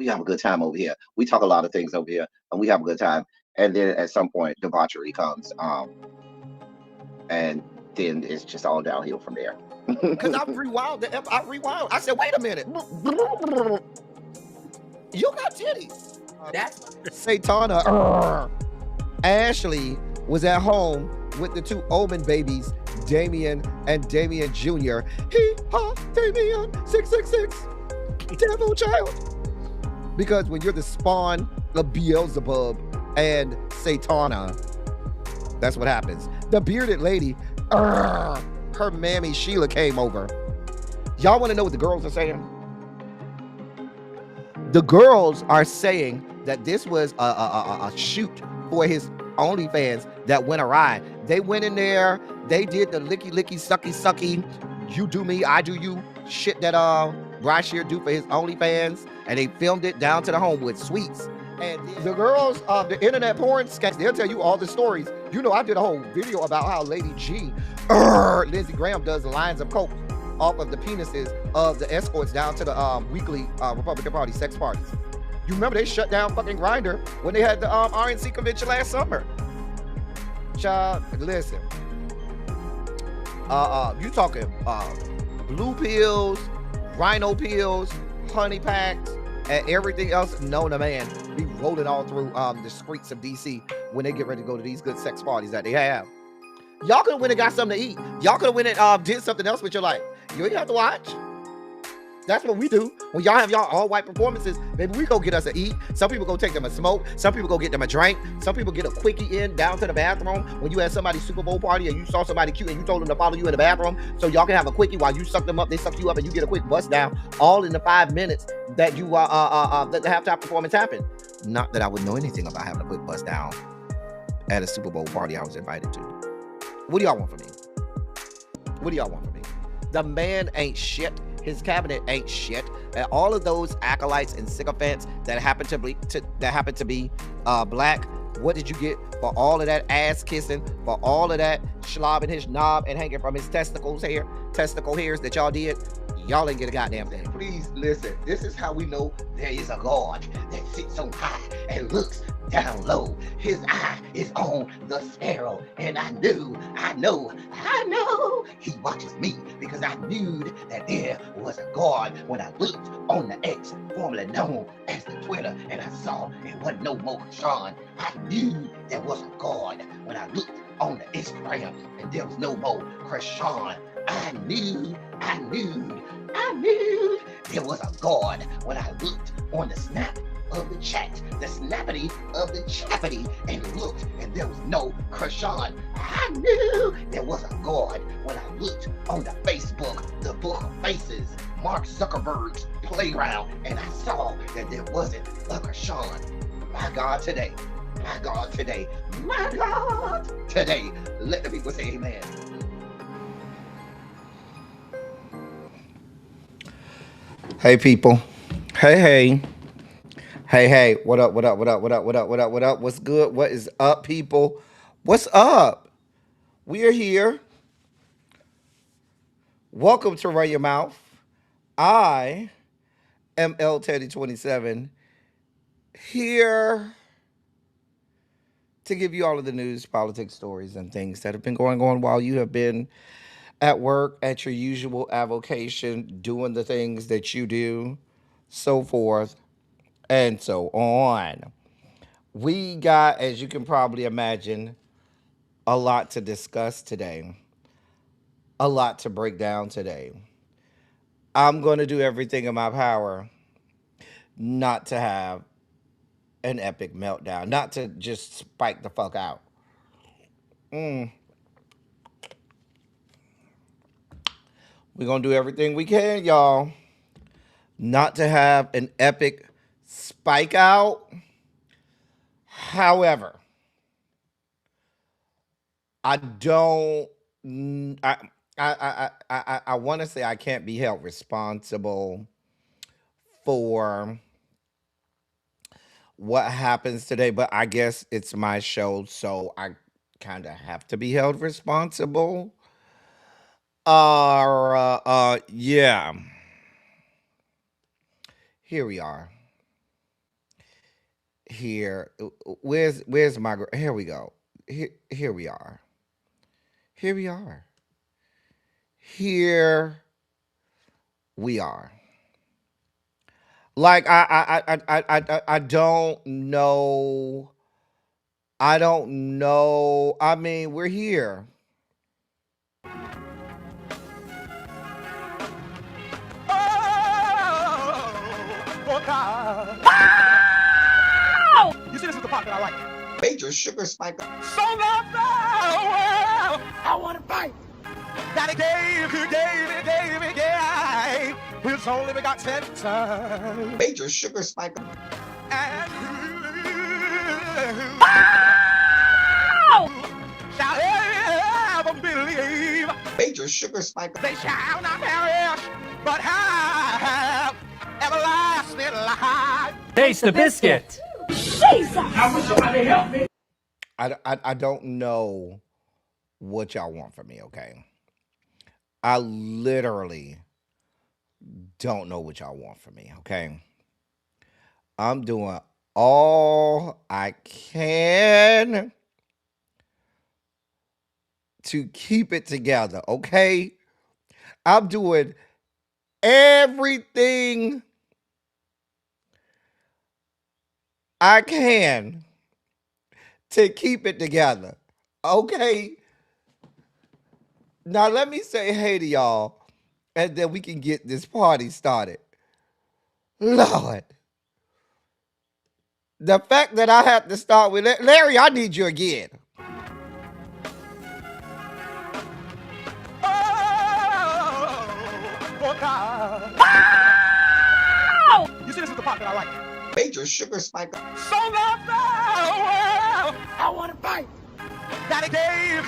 we have a good time over here. We talk a lot of things over here, and we have a good time. And then at some point, debauchery comes, and then it's just all downhill from there. Cause I rewound I rewound. I said, wait a minute. You got titties. That's Satana. Ashley was at home with the two Omen babies, Damien and Damien Jr. Hee ha, Damien 666, devil child. Because when you're the spawn of Beelzebub and Satana, that's what happens. The bearded lady, her mammy Sheila came over. Y'all want to know what the girls are saying? The girls are saying that this was a shoot for his OnlyFans that went awry. They went in there, they did the licky licky sucky sucky, you do me, I do you shit that Brashear do for his OnlyFans, and they filmed it down to the Homewood Suites. And the girls of the internet porn sketch, they'll tell you all the stories. You know, I did a whole video about how Lady G, Lindsey Graham, does lines of coke off of the penises of the escorts down to the weekly Republican Party sex parties. You remember they shut down fucking Grindr when they had the RNC convention last summer. Child, listen. You talking blue pills, rhino pills, honey packs, and everything else known to man be rolling all through the streets of DC when they get ready to go to these good sex parties that they have. Y'all could have went and got something to eat. Y'all could have went and did something else with your life. You ain't have to watch. That's what we do. When y'all have y'all all white performances, maybe we go get us a eat. Some people go take them a smoke. Some people go get them a drink. Some people get a quickie in down to the bathroom. When you had somebody's Super Bowl party and you saw somebody cute and you told them to follow you in the bathroom so y'all can have a quickie while you suck them up, they suck you up and you get a quick bust down, all in the 5 minutes that you that the halftime performance happened. Not that I would know anything about having a quick bust down at a Super Bowl party I was invited to. What do y'all want from me? What do y'all want from me? The man ain't shit. His cabinet ain't shit. And all of those acolytes and sycophants that happen to be black, what did you get for all of that ass kissing, for all of that slobbing his knob and hanging from his testicle hairs that y'all did? Y'all ain't get a goddamn thing. Please listen. This is how we know there is a God that sits on high and looks down low. His eye is on the sparrow, and I know he watches me, because I knew that there was a God when I looked on the X, formerly known as the Twitter, and I saw it wasn't no more Sean. I knew there was a God when I looked on the Instagram, and there was no more Krishan. I knew there was a God when I looked on the snap of the chat, the snappity of the chappity, and looked, and there was no Krishan. I knew there was a God when I looked on the Facebook, the book of faces, Mark Zuckerberg's playground, and I saw that there wasn't a Krishan. My God today, my God today, my God today. Let the people say amen. Hey people. Hey. Hey, what up? What's good? What is up, people? What's up? We are here. Welcome to Run Your Mouth. I am L Teddy 27, here to give you all of the news, politics, stories, and things that have been going on while you have been at work, at your usual avocation, doing the things that you do, so forth and so on. We got, as you can probably imagine, a lot to discuss today, a lot to break down today. I'm going to do everything in my power not to have an epic meltdown, not to just spike the fuck out. We're going to do everything we can, y'all, not to have an epic spike out. However, I don't. I want to say I can't be held responsible for what happens today, but I guess it's my show, so I kind of have to be held responsible. Yeah. Here we are. here. Where's my girl? Here we go. Here we are. Here we are. Here we are. Like I don't know. I don't know. I mean, we're here. Oh, God. You see, this is the part that I like. Major sugar spike. So love the world. I want to fight. That he gave his only begotten son. Major sugar spike. And shall ever believe. Major sugar spike. They shall not perish, but have everlasting life. Taste the biscuit. Jesus! I wish somebody help me. I don't know what y'all want from me, okay? I literally don't know what y'all want from me, okay? I'm doing all I can to keep it together, okay? I'm doing everything I can to keep it together, okay? Now, let me say hey to y'all, and then we can get this party started. Lord. The fact that I have to start with Larry, I need you again. Oh, God. You see, this is the part that I like. Major sugar spike. So love the world. I want to fight. That he gave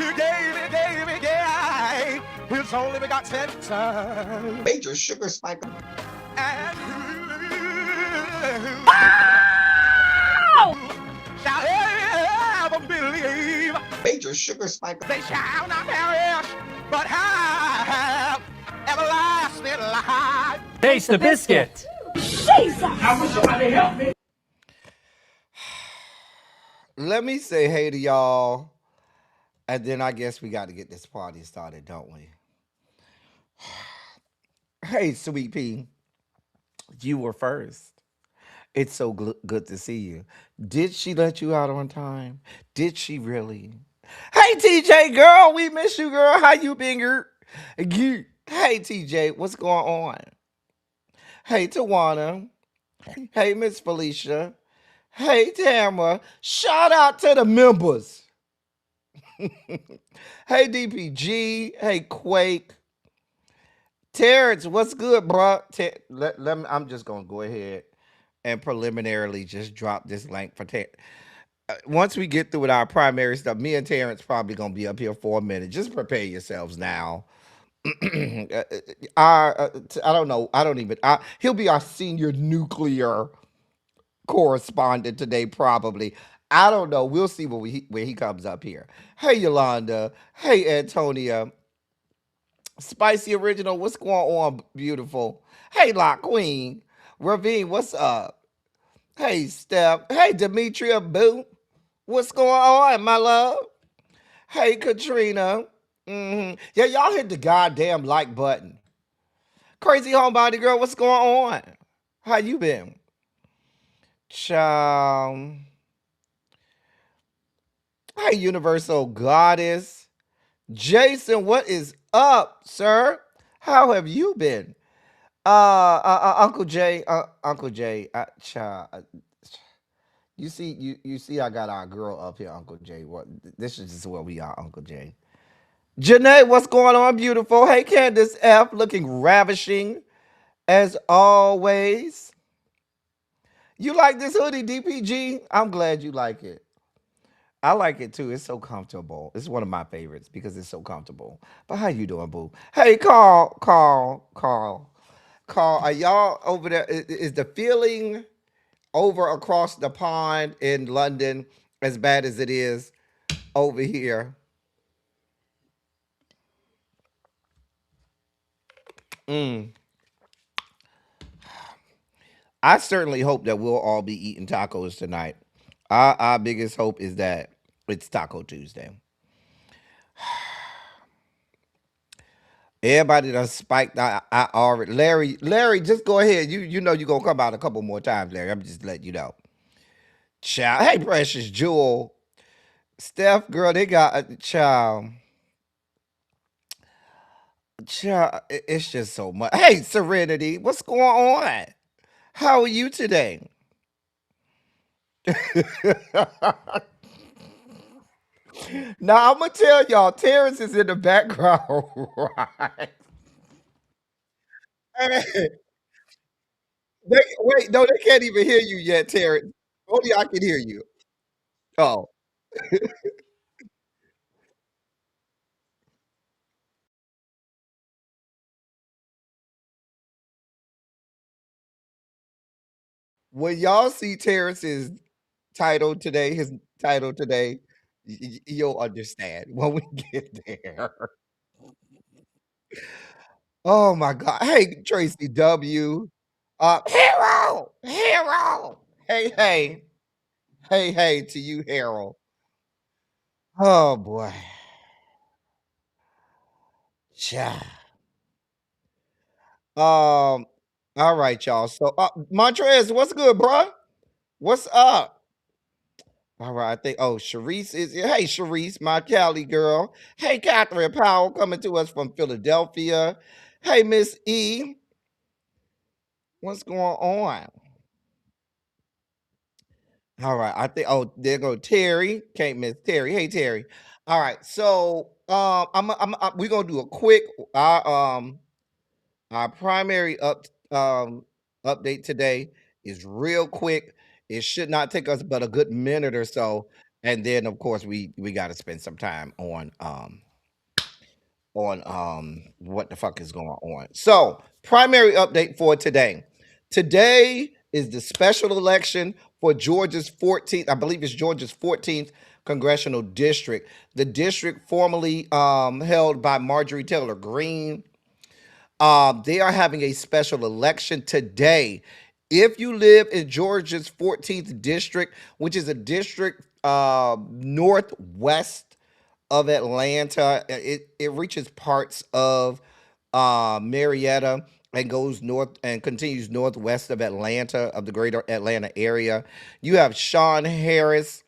his only begotten son. Major sugar spike. And shall ever believe. Major sugar spike. They shall not perish, but have everlasting life. Taste the biscuit. Jesus! I wish somebody help me. Let me say hey to y'all, and then I guess we got to get this party started, don't we? Hey, Sweet Pea, you were first. It's so good to see you. Did she let you out on time? Did she really? Hey, TJ, girl, we miss you, girl. How you been, girl? Hey, TJ, what's going on? Hey, Tawana. Hey, Miss Felicia. Hey, Tamara. Shout out to the members. Hey, DPG. Hey, Quake. Terrence, what's good, bro? I'm just going to go ahead and preliminarily just drop this link for Terrence. Once we get through with our primary stuff, me and Terrence probably going to be up here for a minute. Just prepare yourselves now. I don't know. He'll be our senior nuclear correspondent today, probably. I don't know. We'll see when he comes up here. Hey, Yolanda. Hey, Antonia. Spicy Original, what's going on, beautiful? Hey, Lock Queen. Ravine, what's up? Hey, Steph. Hey, Demetria Boo. What's going on, my love? Hey, Katrina. Yeah, y'all hit the goddamn like button. Crazy Homebody Girl, what's going on? How you been? Child. Hey, Universal Goddess. Jason, what is up, sir? How have you been? Uncle Jay, child. You see, I got our girl up here, Uncle Jay. What? This is just where we are, Uncle Jay. Janae, what's going on, beautiful? Hey, Candace F, looking ravishing as always. You like this hoodie, DPG? I'm glad you like it. I like it too. It's so comfortable. It's one of my favorites because it's so comfortable. But how you doing, boo? Hey, Carl. Are y'all over there? Is the feeling over across the pond in London as bad as it is over here? I certainly hope that we'll all be eating tacos tonight. Our biggest hope is that it's Taco Tuesday. Everybody done spiked. I already, Larry, just go ahead. You know you gonna come out a couple more times, Larry. I'm just letting you know. Child, hey, Precious Jewel, Steph, girl, they got a child. Child, it's just so much. Hey, Serenity, what's going on? How are you today? Now I'm gonna tell y'all, Terrence is in the background, right? Hey, wait, no, they can't even hear you yet, Terrence. Only I can hear you. Oh, when y'all see Terrence's title today, his title today, you'll understand when we get there. Oh my God. Hey, Tracy W. Hero, hero. Hey, hey, hey to you, Harold. Oh boy. Cha. All right, y'all. So, Montrez, what's good, bruh? What's up? All right, I think. Oh, Sharice is here. Hey, Sharice, my Cali girl. Hey, Catherine Powell, coming to us from Philadelphia. Hey, Miss E, what's going on? All right, I think. Oh, there go Terry. Can't miss Terry. Hey, Terry. All right, so we're gonna do a quick our primary update today is real quick. It should not take us but a good minute or so, and then of course we got to spend some time on what the fuck is going on. So, primary update for today. Today is the special election for Georgia's 14th, I believe it's Georgia's 14th congressional district. The district formerly held by Marjorie Taylor Greene. They are having a special election today. If you live in Georgia's 14th district, which is a district northwest of Atlanta, it reaches parts of Marietta and goes north and continues northwest of Atlanta, of the greater Atlanta area. You have Sean Harris,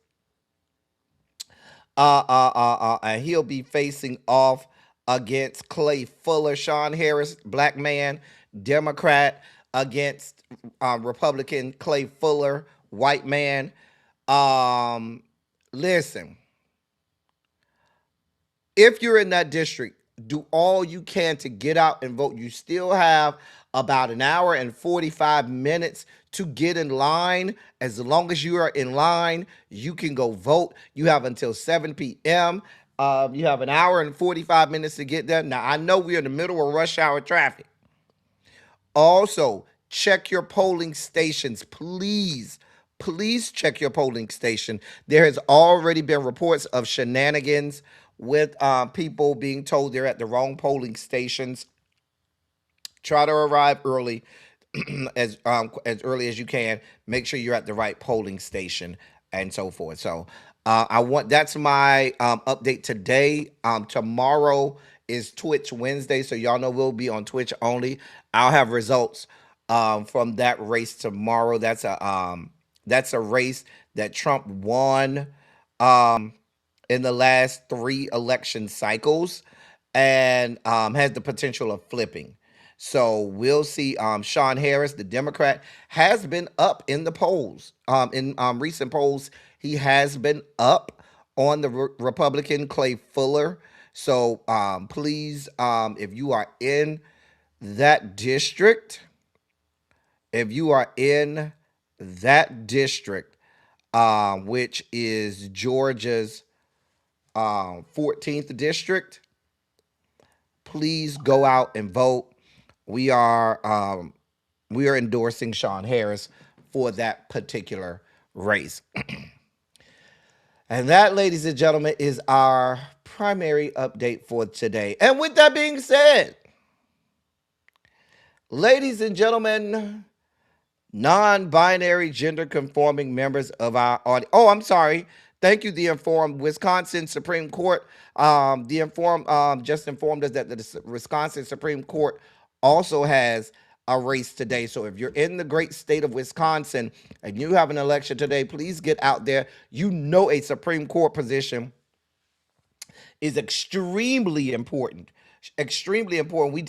and he'll be facing off against Clay Fuller. Sean Harris, black man, Democrat, against Republican Clay Fuller, white man. Um, Listen, if you're in that district, do all you can to get out and vote. You still have about an hour and 45 minutes to get in line. As long as you are in line, you can go vote. You have until 7 p.m. You have an hour and 45 minutes to get there. Now, I know we're in the middle of rush hour traffic. Also, check your polling stations, please. Please check your polling station. There has already been reports of shenanigans with people being told they're at the wrong polling stations. Try to arrive early, as early as you can. Make sure you're at the right polling station and so forth. So I want that's my update today. Tomorrow is Twitch Wednesday, so y'all know we'll be on Twitch only. I'll have results from that race tomorrow. That's a race that Trump won in the last 3 election cycles, and has the potential of flipping. So we'll see. Sean Harris, the Democrat, has been up in the polls. In recent polls, he has been up on the Republican Clay Fuller. So please, if you are in that district, if you are in that district, which is Georgia's 14th district, please go out and vote. We are endorsing Sean Harris for that particular race. And that, ladies and gentlemen, is our primary update for today. And with that being said, ladies and gentlemen, non-binary gender conforming members of our audience. Oh, I'm sorry. Thank you. The informed Wisconsin Supreme Court. The informed just informed us that the Wisconsin Supreme Court also has a race today. So if you're in the great state of Wisconsin and you have an election today, please get out there. You know a Supreme Court position is extremely important. Extremely important. We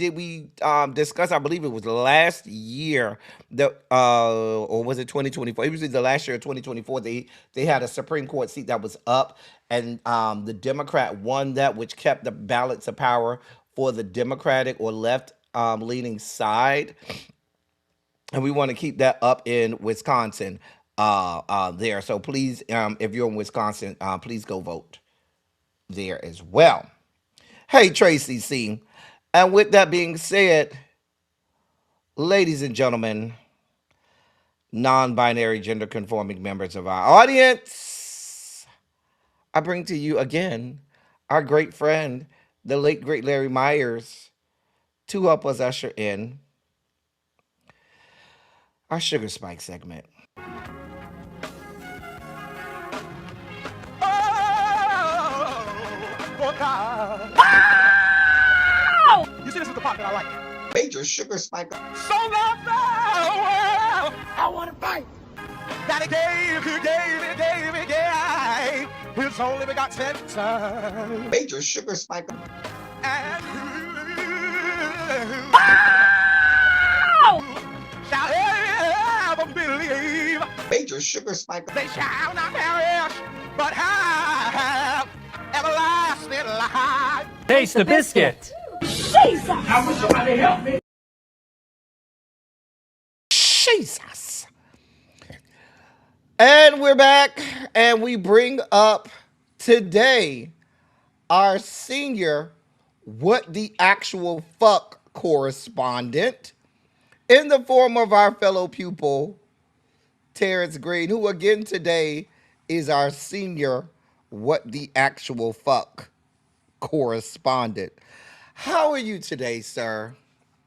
discussed, I believe it was last year that or was it 2024? It was the last year of 2024. They had a Supreme Court seat that was up, and the Democrat won that, which kept the balance of power for the Democratic or left leaning side. And we want to keep that up in Wisconsin there. So please, if you're in Wisconsin, please go vote there as well. Hey, Tracy C. And with that being said, ladies and gentlemen, non binary gender conforming members of our audience, I bring to you again our great friend, the late great Larry Myers, to help us usher in our Sugar Spike segment. Oh, God. You see, this is the part that I like. Major sugar spike. So long now, I want to fight. That he gave, his only begotten son. Major sugar spike. And who shall ever believe? Major sugar spike. They shall not perish, but have everlasting life. Taste the biscuit. Jesus! I wish somebody help me. Jesus. And we're back, and we bring up today our senior What the Actual Fuck correspondent in the form of our fellow pupil, Terrence Green, who again today is our senior What the Actual Fuck correspondent. How are you today, sir?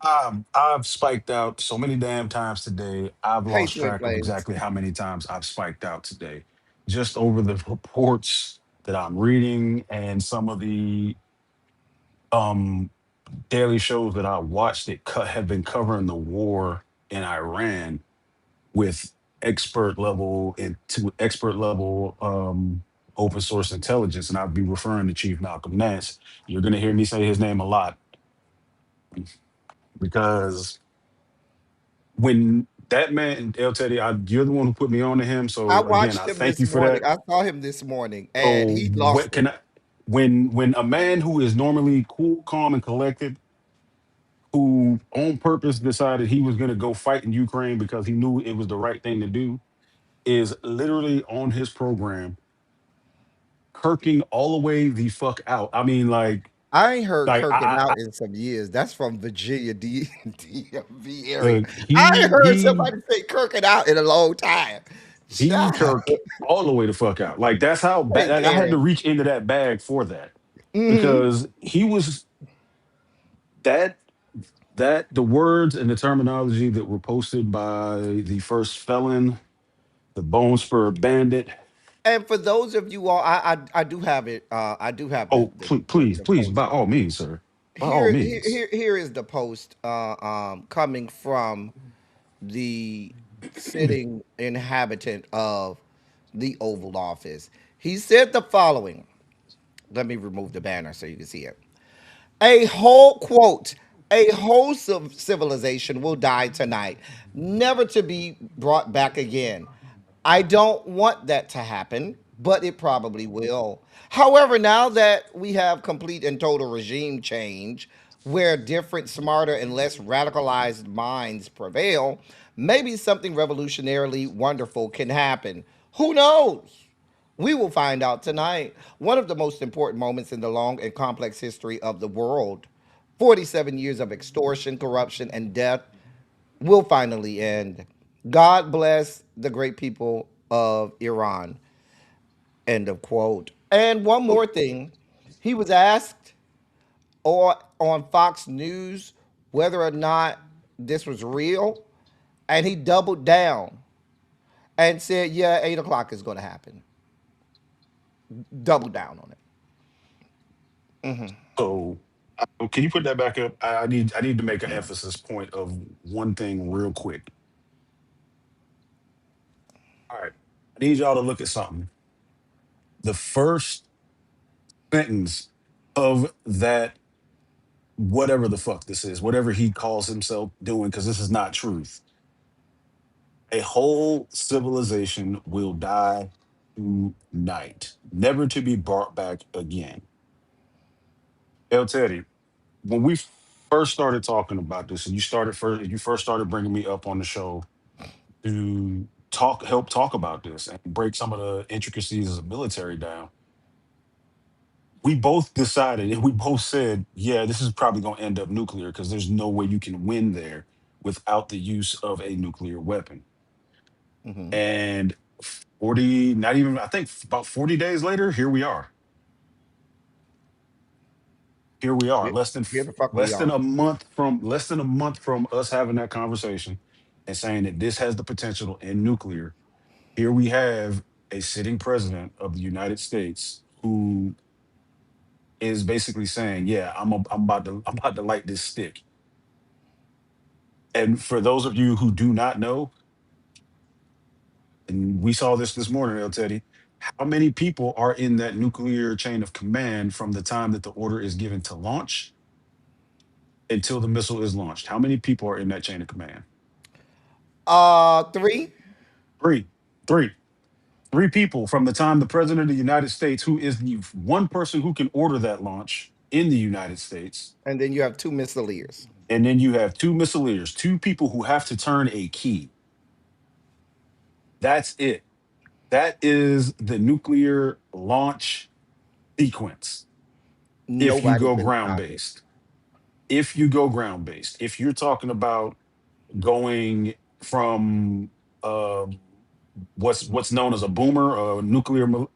I've spiked out so many damn times today. I've Hey, lost Twin track of Flames. exactly how many times I've spiked out today. Just over the reports that I'm reading and some of the um daily shows that I watched that have been covering the war in Iran with expert level open source intelligence, and I'll be referring to Chief Malcolm Nance. You're gonna hear me say his name a lot because when that man El Teddy, you're the one who put me on to him. I So again, watched I him thank this you for morning. that. I saw him this morning, and So he what lost it. can I? When a man who is normally cool, calm, and collected, who on purpose decided he was going to go fight in Ukraine because he knew it was the right thing to do, is literally on his program, kirking all the way the fuck out. I mean, I ain't heard like Kirkin out in some years. That's from Virginia DMV area. I ain't he heard he somebody say Kirkin out in a long time. he Child. kirked all the way the fuck out. Like that's how bad. Hey, Like, I had Terry. to reach into that bag for that Hmm. because he was that the words and the terminology that were posted by the first felon, the Bone Spur Bandit. And for those of you all, I do have it. I do have Oh, the please, post. by all means, sir, by all Here, here, means. here, here is the post coming from the sitting inhabitant of the Oval Office. He said the following. Let me remove the banner so you can see it. A whole quote, a whole civilization will die tonight, never to be brought back again. I don't want that to happen, but it probably will. However, now that we have complete and total regime change, where different, smarter, and less radicalized minds prevail, maybe something revolutionarily wonderful can happen. Who knows? We will find out tonight. One of the most important moments in the long and complex history of the world. 47 years of extortion, corruption, and death will finally end. God bless the great people of Iran. End of quote. And one more thing. He was asked or on Fox News whether or not this was real. and he doubled down and said, "Yeah, 8 o'clock is going to happen." Double down on it. So, can you put that back up? I need to make an emphasis point of one thing real quick. All right, I need y'all to look at something. The first sentence of that, whatever the fuck this is, whatever he calls himself doing, because this is not truth. A whole civilization will die tonight, never to be brought back again. El Teddy, when we first started talking about this, and you first started bringing me up on the show to help talk about this and break some of the intricacies of the military down, we both decided and we both said, yeah, this is probably going to end up nuclear because there's no way you can win there without the use of a nuclear weapon. And 40, not even, I think about 40 days later, here we are. Here we are, Here, here the fuck we less than are. a month from us having that conversation and saying that this has the potential to end nuclear. Here we have a sitting president of the United States who is basically saying, "Yeah, I'm about to light this stick." And for those of you who do not know, and we saw this morning, El Teddy, how many people are in that nuclear chain of command from the time that the order is given to launch until the missile is launched? How many people are in that chain of command? Three. Three, three, three people from the time the president of the United States, who is the one person who can order that launch in the United States. And then you have two missileers. And then you have two missileers, two people who have to turn a key. That's it. That is the nuclear launch sequence. If you Nobody go couldn't ground stop it. based, if you go ground based, if you're talking about going from uh, what's known as a boomer,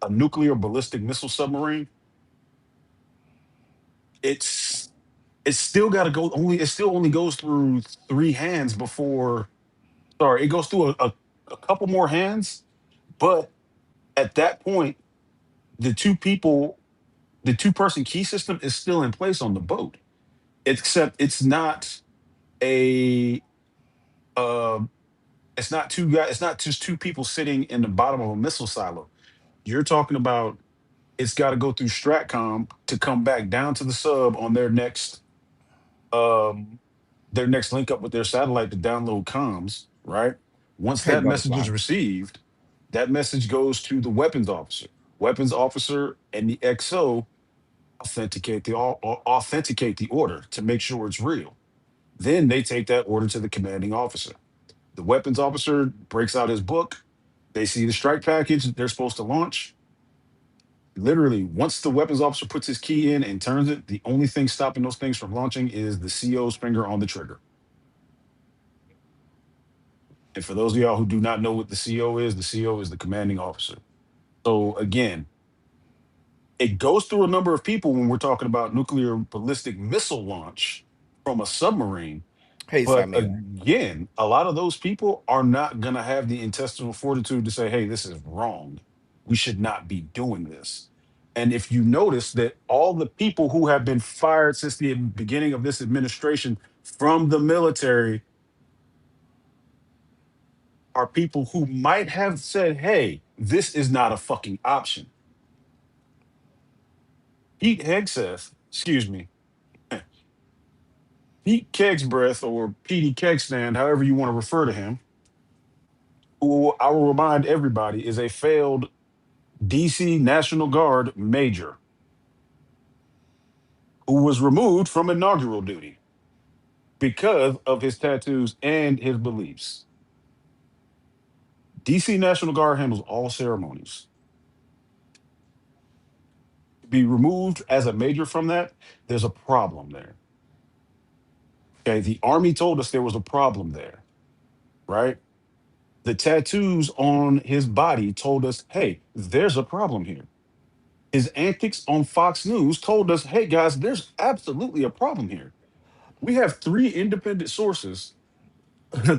a nuclear ballistic missile submarine, it's it's still got to go only. It still only goes through three hands before. Sorry, it goes through a couple more hands, but at that point, the two people, the two-person key system is still in place on the boat. Except a uh, it's not two guys. It's not just two people sitting in the bottom of a missile silo. You're talking about it's got to go through Stratcom to come back down to the sub on um their next link up with their satellite to download comms, right? Once Hey, that message butterfly. is received, that message goes to the weapons officer. Weapons officer and the XO authenticate the order to make sure it's real. Then they take that order to the commanding officer. The weapons officer breaks out his book. They see the strike package that they're supposed to launch. Literally, once the weapons officer puts his key in and turns it, the only thing stopping those things from launching is the CO's finger on the trigger. And for those of y'all who do not know what the CO is the commanding officer. So again, it goes through a number of people when we're talking about nuclear ballistic missile launch from a submarine. Hey, But Samir. again, a lot of those people are not going to have the intestinal fortitude to say, hey, this is wrong. We should not be doing this. And if you notice that all the people who have been fired since the beginning of this administration from the military are people who might have said, hey, this is not a fucking option. Pete Hegseth, excuse me, Pete Kegsbreath or Petey Kegstand, however you want to refer to him, who I will remind everybody is a failed DC National Guard major who was removed from inaugural duty because of his tattoos and his beliefs. DC National Guard handles all ceremonies. To be removed as a major from that, there's a problem there. Okay, the Army told us there was a problem there, right? The tattoos on his body told us, hey, there's a problem here. His antics on Fox News told us, hey, guys, there's absolutely a problem here. We have three independent sources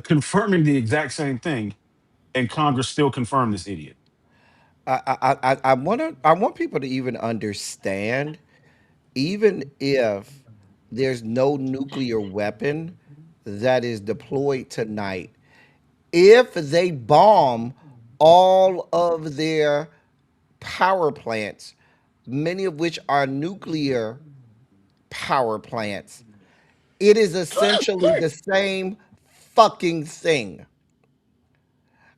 confirming the exact same thing, and Congress still confirmed this idiot. I want people to even understand, even if there's no nuclear weapon that is deployed tonight, if they bomb all of their power plants, many of which are nuclear power plants, it is essentially the same fucking thing.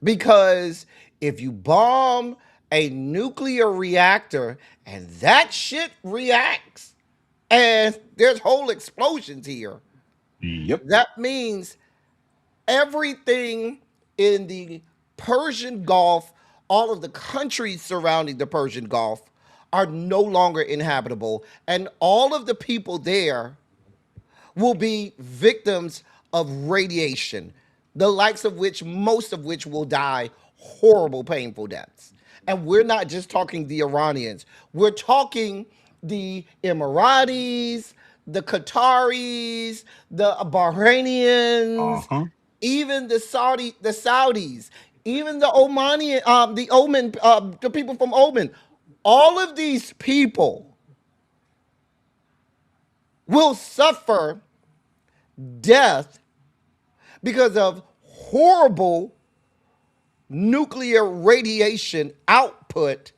Because if you bomb a nuclear reactor and that shit reacts and there's whole explosions here, Yep. that means everything in the Persian Gulf, all of the countries surrounding the Persian Gulf are no longer inhabitable, and all of the people there will be victims of radiation, the likes of which, most of which will die horrible, painful deaths. And we're not just talking the Iranians, we're talking the Emiratis, the Qataris, the Uh Bahrainians, huh. even the Saudis, even the Omani, the Oman, the people from Oman. All of these people will suffer death because of horrible nuclear radiation output,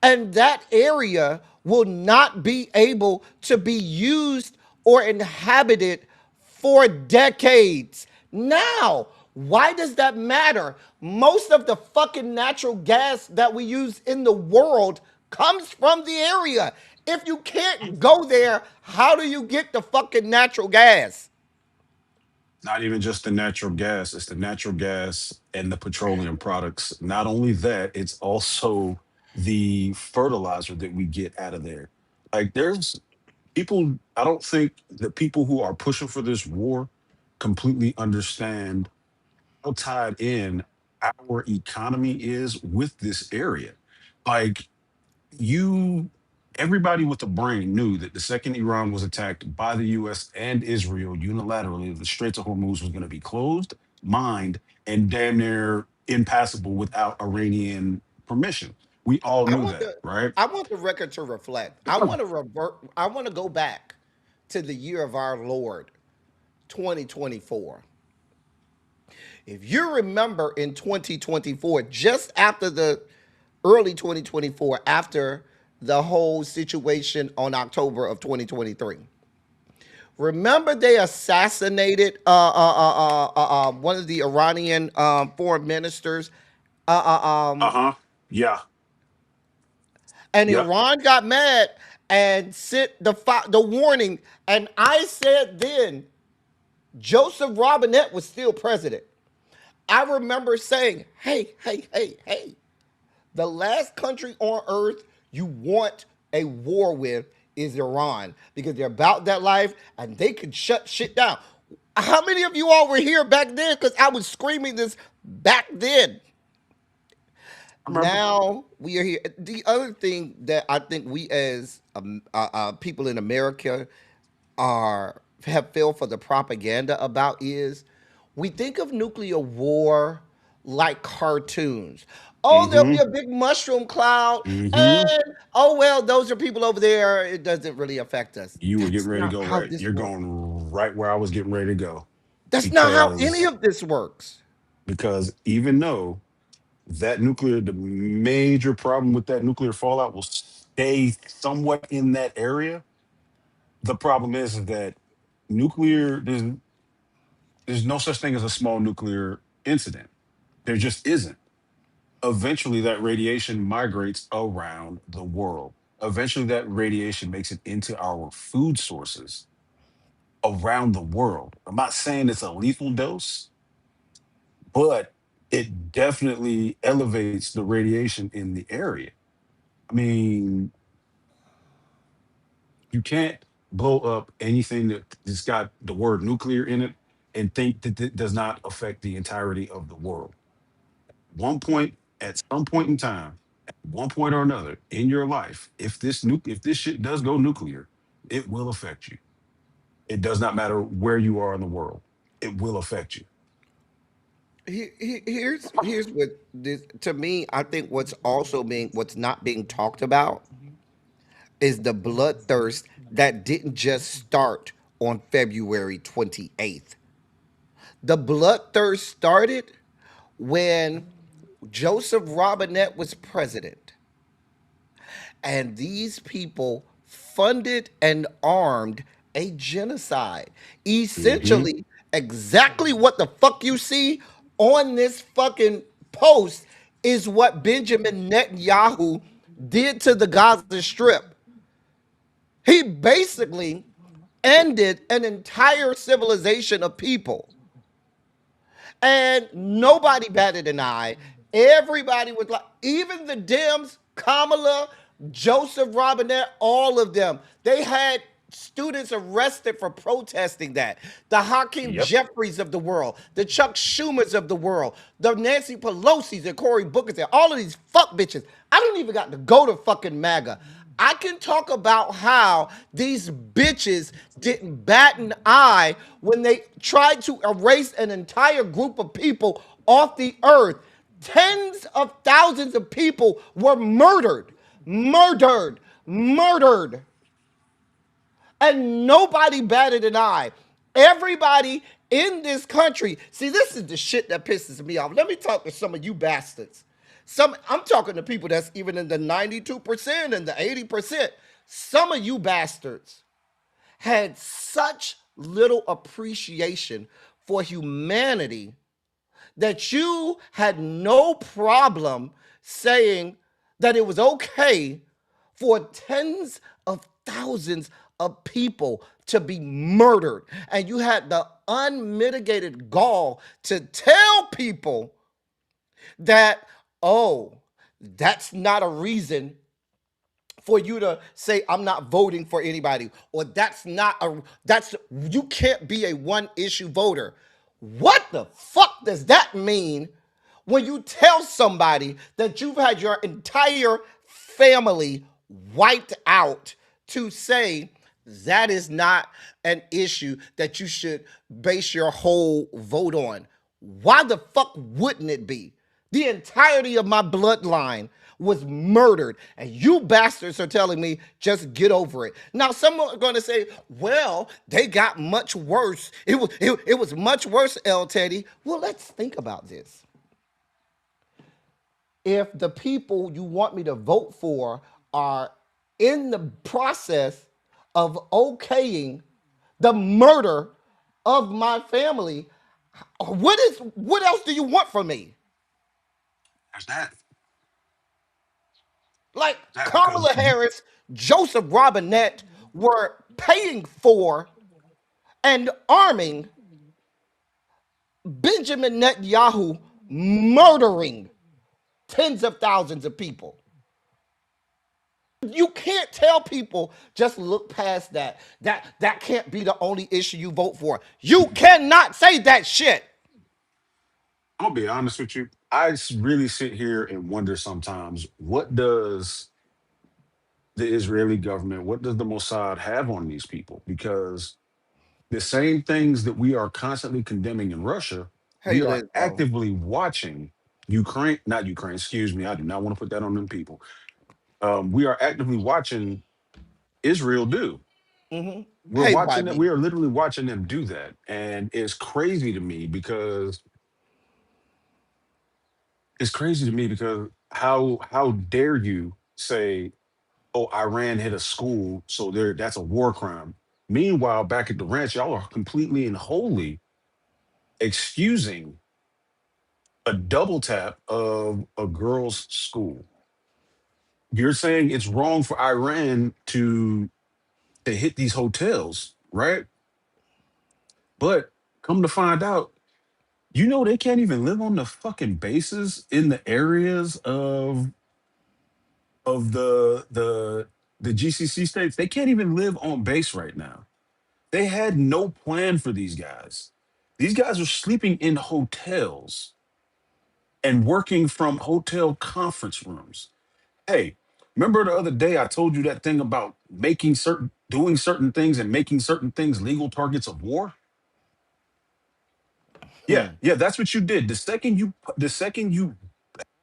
and that area will not be able to be used or inhabited for decades. Now, why does that matter? Most of the fucking natural gas that we use in the world comes from the area. If you can't go there, how do you get the fucking natural gas? Not even just the natural gas, it's the natural gas and the petroleum products. Not only that, it's also the fertilizer that we get out of there. Like, there's people, I don't think the people who are pushing for this war completely understand how tied in our economy is with this area. Like, you everybody with a brain knew that the second Iran was attacked by the US and Israel unilaterally, the Straits of Hormuz was going to be closed, mined, and damn near impassable without Iranian permission. We all I knew want that, the right? I want the record to reflect. I want to revert. I want to go back to the year of our Lord, 2024. If you remember in 2024, just after the early 2024, after the whole situation on October of 2023, remember they assassinated one of the Iranian foreign ministers. Uh, uh, um, Uh-huh. Yeah. and Yep. Iran got mad and sent the warning. And I said then, Joseph Robinette was still president. I remember saying, "Hey, hey, hey, hey! The last country on earth you want a war with is Iran because they're about that life and they could shut shit down." How many of you all were here back then? Because I was screaming this back then. I remember. Now we are here. The other thing that I think we as people in America are have fell for the propaganda about is we think of nuclear war like cartoons. Oh, there'll be Mm-hmm. a big mushroom cloud, Mm-hmm. and oh well, those are people over there. It doesn't really affect us. You were getting That's ready to not go how right. this You're works. going right where I was getting ready to go. That's not how any Because of this works. even though the major problem with that nuclear fallout will stay somewhat in that area. The problem is that nuclear, there's no such thing as a small nuclear incident. There just isn't. Eventually, that radiation migrates around the world. Eventually, that radiation makes it into our food sources around the world. I'm not saying it's a lethal dose, but it definitely elevates the radiation in the area. I mean, you can't blow up anything that's got the word nuclear in it and think that it does not affect the entirety of the world. At some point in time, at one point or another in your life, if this shit does go nuclear, it will affect you. It does not matter where you are in the world. It will affect you. Here's what this to me. I think what's not being talked about is the bloodthirst that didn't just start on February 28th. The bloodthirst started when Joseph Robinette was president, and these people funded and armed a genocide. Hmm. Essentially, exactly what the fuck you see on this fucking post is what Benjamin Netanyahu did to the Gaza Strip. He basically ended an entire civilization of people, and nobody batted an eye. Everybody was like, even the Dems, Kamala, Joseph Robinette, all of them, they had students arrested for protesting that. The Hakeem Yep. Jeffries of the world, the Chuck Schumers of the world, the Nancy Pelosi's and Cory Booker's, and all of these fuck bitches. I don't even got to go to fucking MAGA. I can talk about how these bitches didn't bat an eye when they tried to erase an entire group of people off the earth. Tens of thousands of people were murdered, murdered, murdered, and nobody batted an eye. Everybody in this country, see, this is the shit that pisses me off. Let me talk to some of you bastards. I'm talking to people that's even in the 92% and the 80%. Some of you bastards had such little appreciation for humanity that you had no problem saying that it was okay for tens of thousands of people to be murdered. And you had the unmitigated gall to tell people that, oh, that's not a reason for you to say I'm not voting for anybody, or that's you can't be a one issue voter. What the fuck does that mean when you tell somebody that you've had your entire family wiped out to say that is not an issue that you should base your whole vote on? Why the fuck wouldn't it be? The entirety of my bloodline was murdered, and you bastards are telling me just get over it. Now, some are going to say, well, they got much worse. It was much worse, L. Teddy. Well, let's think about this. If the people you want me to vote for are in the process of okaying the murder of my family, what else do you want from me? There's that. Like That because Kamala Harris, Joseph Robinette were paying for and arming Benjamin Netanyahu, murdering tens of thousands of people. You can't tell people just look past that. That can't be the only issue you vote for. You cannot say that shit. I'm gonna be honest with you. Really sit here and wonder sometimes what does the Israeli government, what does the Mossad have on these people? Because the same things that we are constantly condemning in Russia, Hey, we are Lizzo. actively watching not Ukraine, excuse me. I do not want to put that on them people. We are actively watching Israel do. We're Hey, watching that. YB. We are literally watching them do that. And it's crazy to me because how dare you say, oh, Iran hit a school, so that's a war crime. Meanwhile, back at the ranch, y'all are completely and wholly excusing a double tap of a girl's school. You're saying it's wrong for Iran to hit these hotels, right? But come to find out, they can't even live on the fucking bases in the areas of the GCC states. They can't even live on base right now. They had no plan for these guys. These guys are sleeping in hotels and working from hotel conference rooms. Hey, remember the other day I told you that thing about doing certain things and making certain things legal targets of war? Yeah, yeah, that's what you did. The second you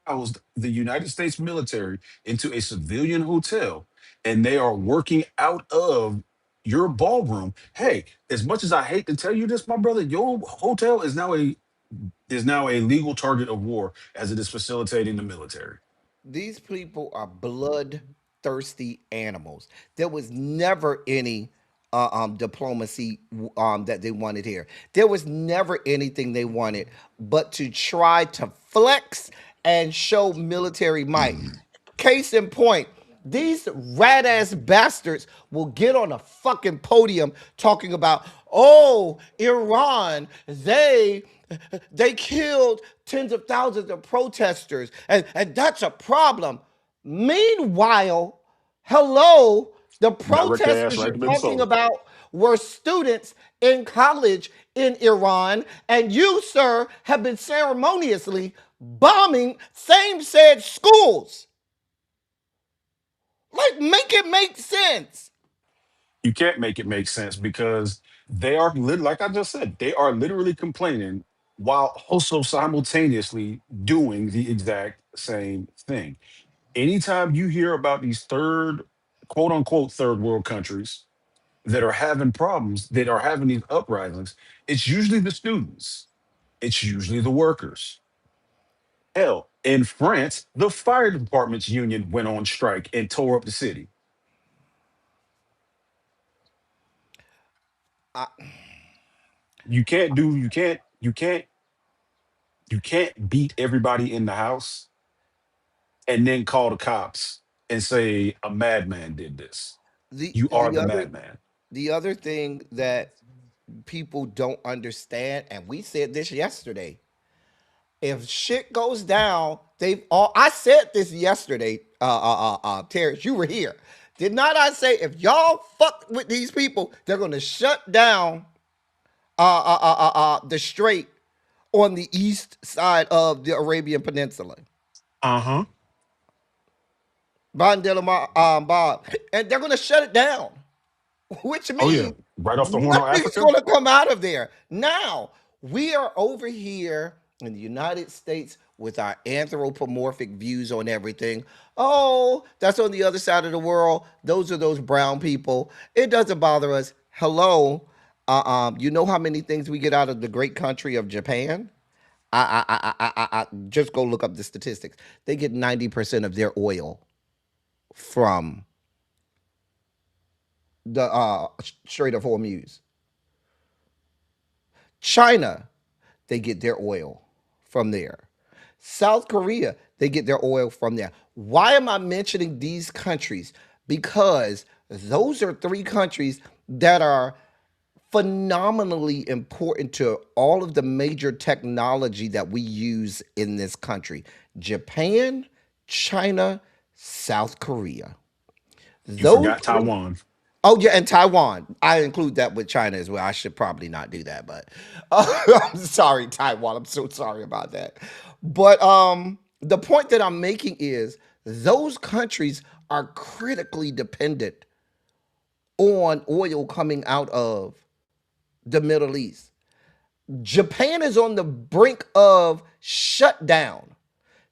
housed the United States military into a civilian hotel and they are working out of your ballroom. Hey, as much as I hate to tell you this, my brother, your hotel is now a legal target of war as it is facilitating the military. These people are bloodthirsty animals. There was never any diplomacy that they wanted here. There was never anything they wanted but to try to flex and show military might. Case in point, these rat ass bastards will get on a fucking podium talking about, oh, Iran, they killed tens of thousands of protesters, and that's a problem. Meanwhile, hello, the Direct ass protesters right you're to the talking soul. about were students in college in Iran, and you, sir, have been ceremoniously bombing same said schools. Like, make it make sense. You can't make it make sense because like I just said, they are literally complaining while also simultaneously doing the exact same thing. Anytime you hear about these quote unquote third world countries that are having problems, that are having these uprisings, it's usually the students, it's usually the workers. Hell, in France, the fire department's union went on strike and tore up the city. I, You can't beat everybody in the house and then call the cops and say a madman did this. the You are the the other madman. the other thing that people don't understand, and we said this yesterday. If shit goes down, they've all. I said this yesterday. Terrence, you were here. Did not I say if y'all fuck with these people, they're gonna shut down the strait on the east side of the Arabian Peninsula. Uh-huh. Bob, and they're gonna shut it down, which Oh yeah. means Right off the horn of nothing's Africa. going to come out of there. Now, we are over here in the United States with our anthropomorphic views on everything. Oh, that's on the other side of the world. Those are those brown people. It doesn't bother us. Hello. You know how many things we get out of the great country of Japan? I just go look up the statistics. They get 90% of their oil from the Strait of Hormuz. China, they get their oil from there. South Korea, they get their oil from there. Why am I mentioning these countries? Because those are three countries that are phenomenally important to all of the major technology that we use in this country. Japan, China, South Korea. You Those forgot three. Taiwan. Oh yeah, and Taiwan. I include that with China as well. I should probably not do that, but I'm sorry, Taiwan. I'm so sorry about that. But the point that I'm making is those countries are critically dependent on oil coming out of the Middle East. Japan is on the brink of shutdown.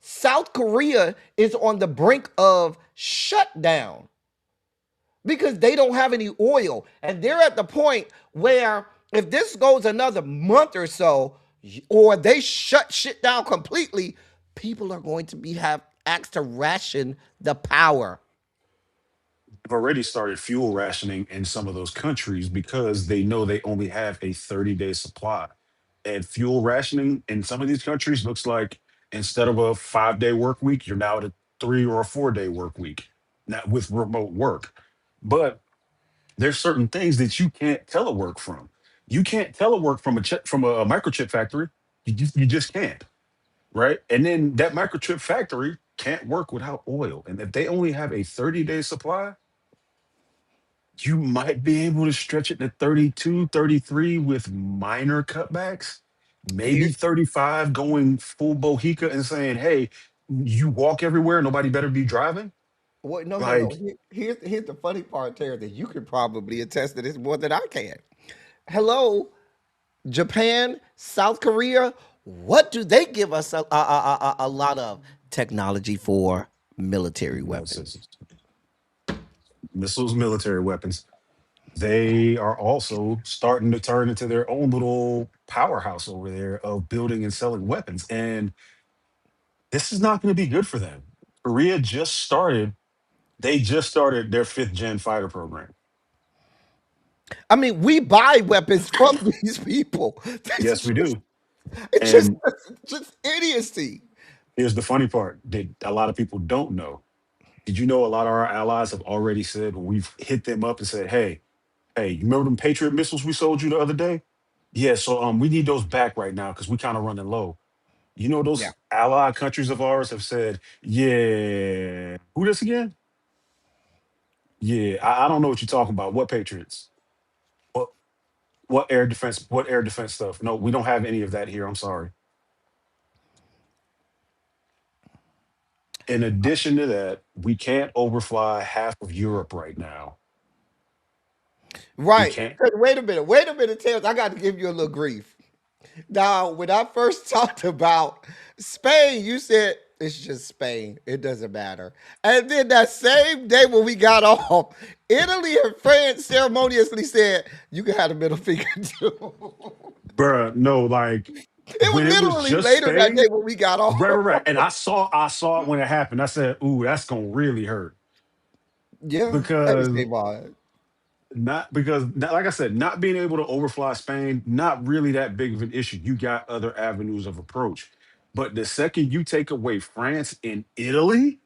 South Korea is on the brink of shutdown because they don't have any oil. And they're at the point where if this goes another month or so, or they shut shit down completely, people are going to be have asked to ration the power. They've already started fuel rationing in some of those countries because they know they only have a 30-day supply. And fuel rationing in some of these countries looks like instead of a 5-day work week, you're now at a 3 or 4-day work week, not with remote work. But there's certain things that you can't telework from. You can't telework from a microchip factory. You just can't, right? And then that microchip factory can't work without oil. And if they only have a 30-day supply, you might be able to stretch it to 32, 33 with minor cutbacks, maybe Here, 35 going full Bohica and saying, hey, you walk everywhere, nobody better be driving. what? No, no, no. Like, Here's the funny part, Terry, that you could probably attest to this more than I can. Hello, Japan, South Korea, what do they give us a lot of? Technology for military weapons. Missiles, missiles, military weapons. They are also starting to turn into their own little powerhouse over there of building and selling weapons. And this is not going to be good for them. Korea just started, they just started their fifth gen fighter program. I mean, we buy weapons from these people. Yes, we do. It's just, And just idiocy. here's the funny part that a lot of people don't know. Did you know a lot of our allies have already said, when we've hit them up and said, hey, you remember them Patriot missiles we sold you the other day? Yeah, so we need those back right now because we kind of running low. You know, Yeah. those allied countries of ours have said, yeah, who this again? Yeah, I don't know what you're talking about. What Patriots? What what air defense? What air defense stuff? No, we don't have any of that here. I'm sorry. In addition to that, we can't overfly half of Europe right now. We Right. can't. Wait a minute, Tails. I got to give you a little grief. Now, when I first talked about Spain, you said it's just Spain. It doesn't matter. And then that same day when we got off, Italy and France ceremoniously said, you can have the middle finger too. Bruh, no, like It was when it was literally just later that day Spain, when we got right, right, off. right. And I saw it when it happened. I said, ooh, that's gonna really hurt. Yeah. Let me say Because mine. like I said, not being able to overfly Spain, not really that big of an issue. You got other avenues of approach. But the second you take away France and Italy,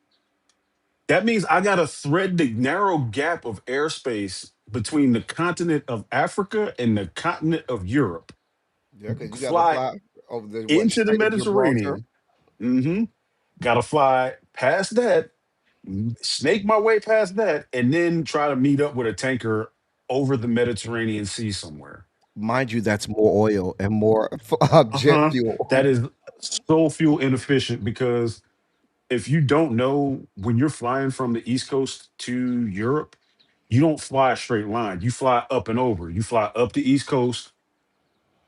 that means I gotta thread the narrow gap of airspace between the continent of Africa and the continent of Europe. Yeah, because you got to Fly fly over the what into the Strait of Gibraltar. Mediterranean. Hmm. Gotta fly past that, snake my way past that, and then try to meet up with a tanker over the Mediterranean Sea somewhere. Mind you, that's more oil and more jet Uh-huh. That fuel. is so fuel inefficient because if you don't know, when you're flying from the East Coast to Europe, you don't fly a straight line. You fly up and over. You fly up the East Coast,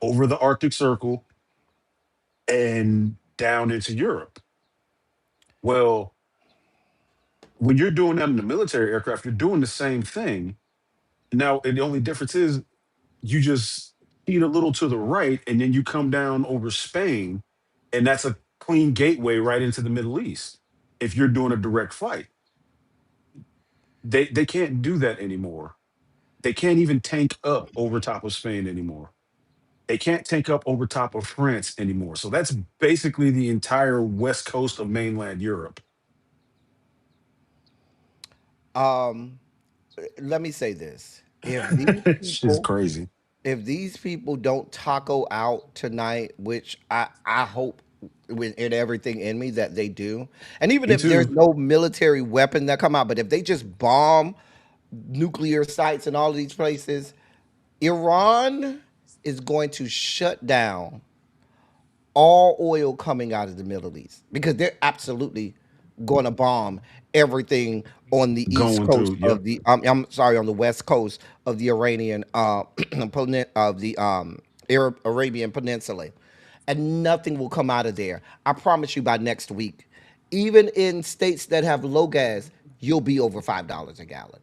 over the Arctic Circle, and down into Europe. Well, when you're doing that in the military aircraft, you're doing the same thing. Now, and the only difference is you just eat a little to the right, and then you come down over Spain, and that's a clean gateway right into the Middle East. If you're doing a direct flight, they can't do that anymore. They can't even tank up over top of Spain anymore. They can't tank up over top of France anymore. So that's basically the entire west coast of mainland Europe. Um, Let me say this: if these It's just people, crazy. if these people don't taco out tonight, which I hope with in everything in me that they do, and even Me if there's too. no military weapon that come out, but if they just bomb nuclear sites in all of these places, Iran is going to shut down all oil coming out of the Middle East because they're absolutely going to bomb everything on the east Going coast through, of yep. the I'm sorry, on the west coast of the Iranian of the Arab Arabian Peninsula, and nothing will come out of there. I promise you by next week. Even in states that have low gas, you'll be over $5 a gallon.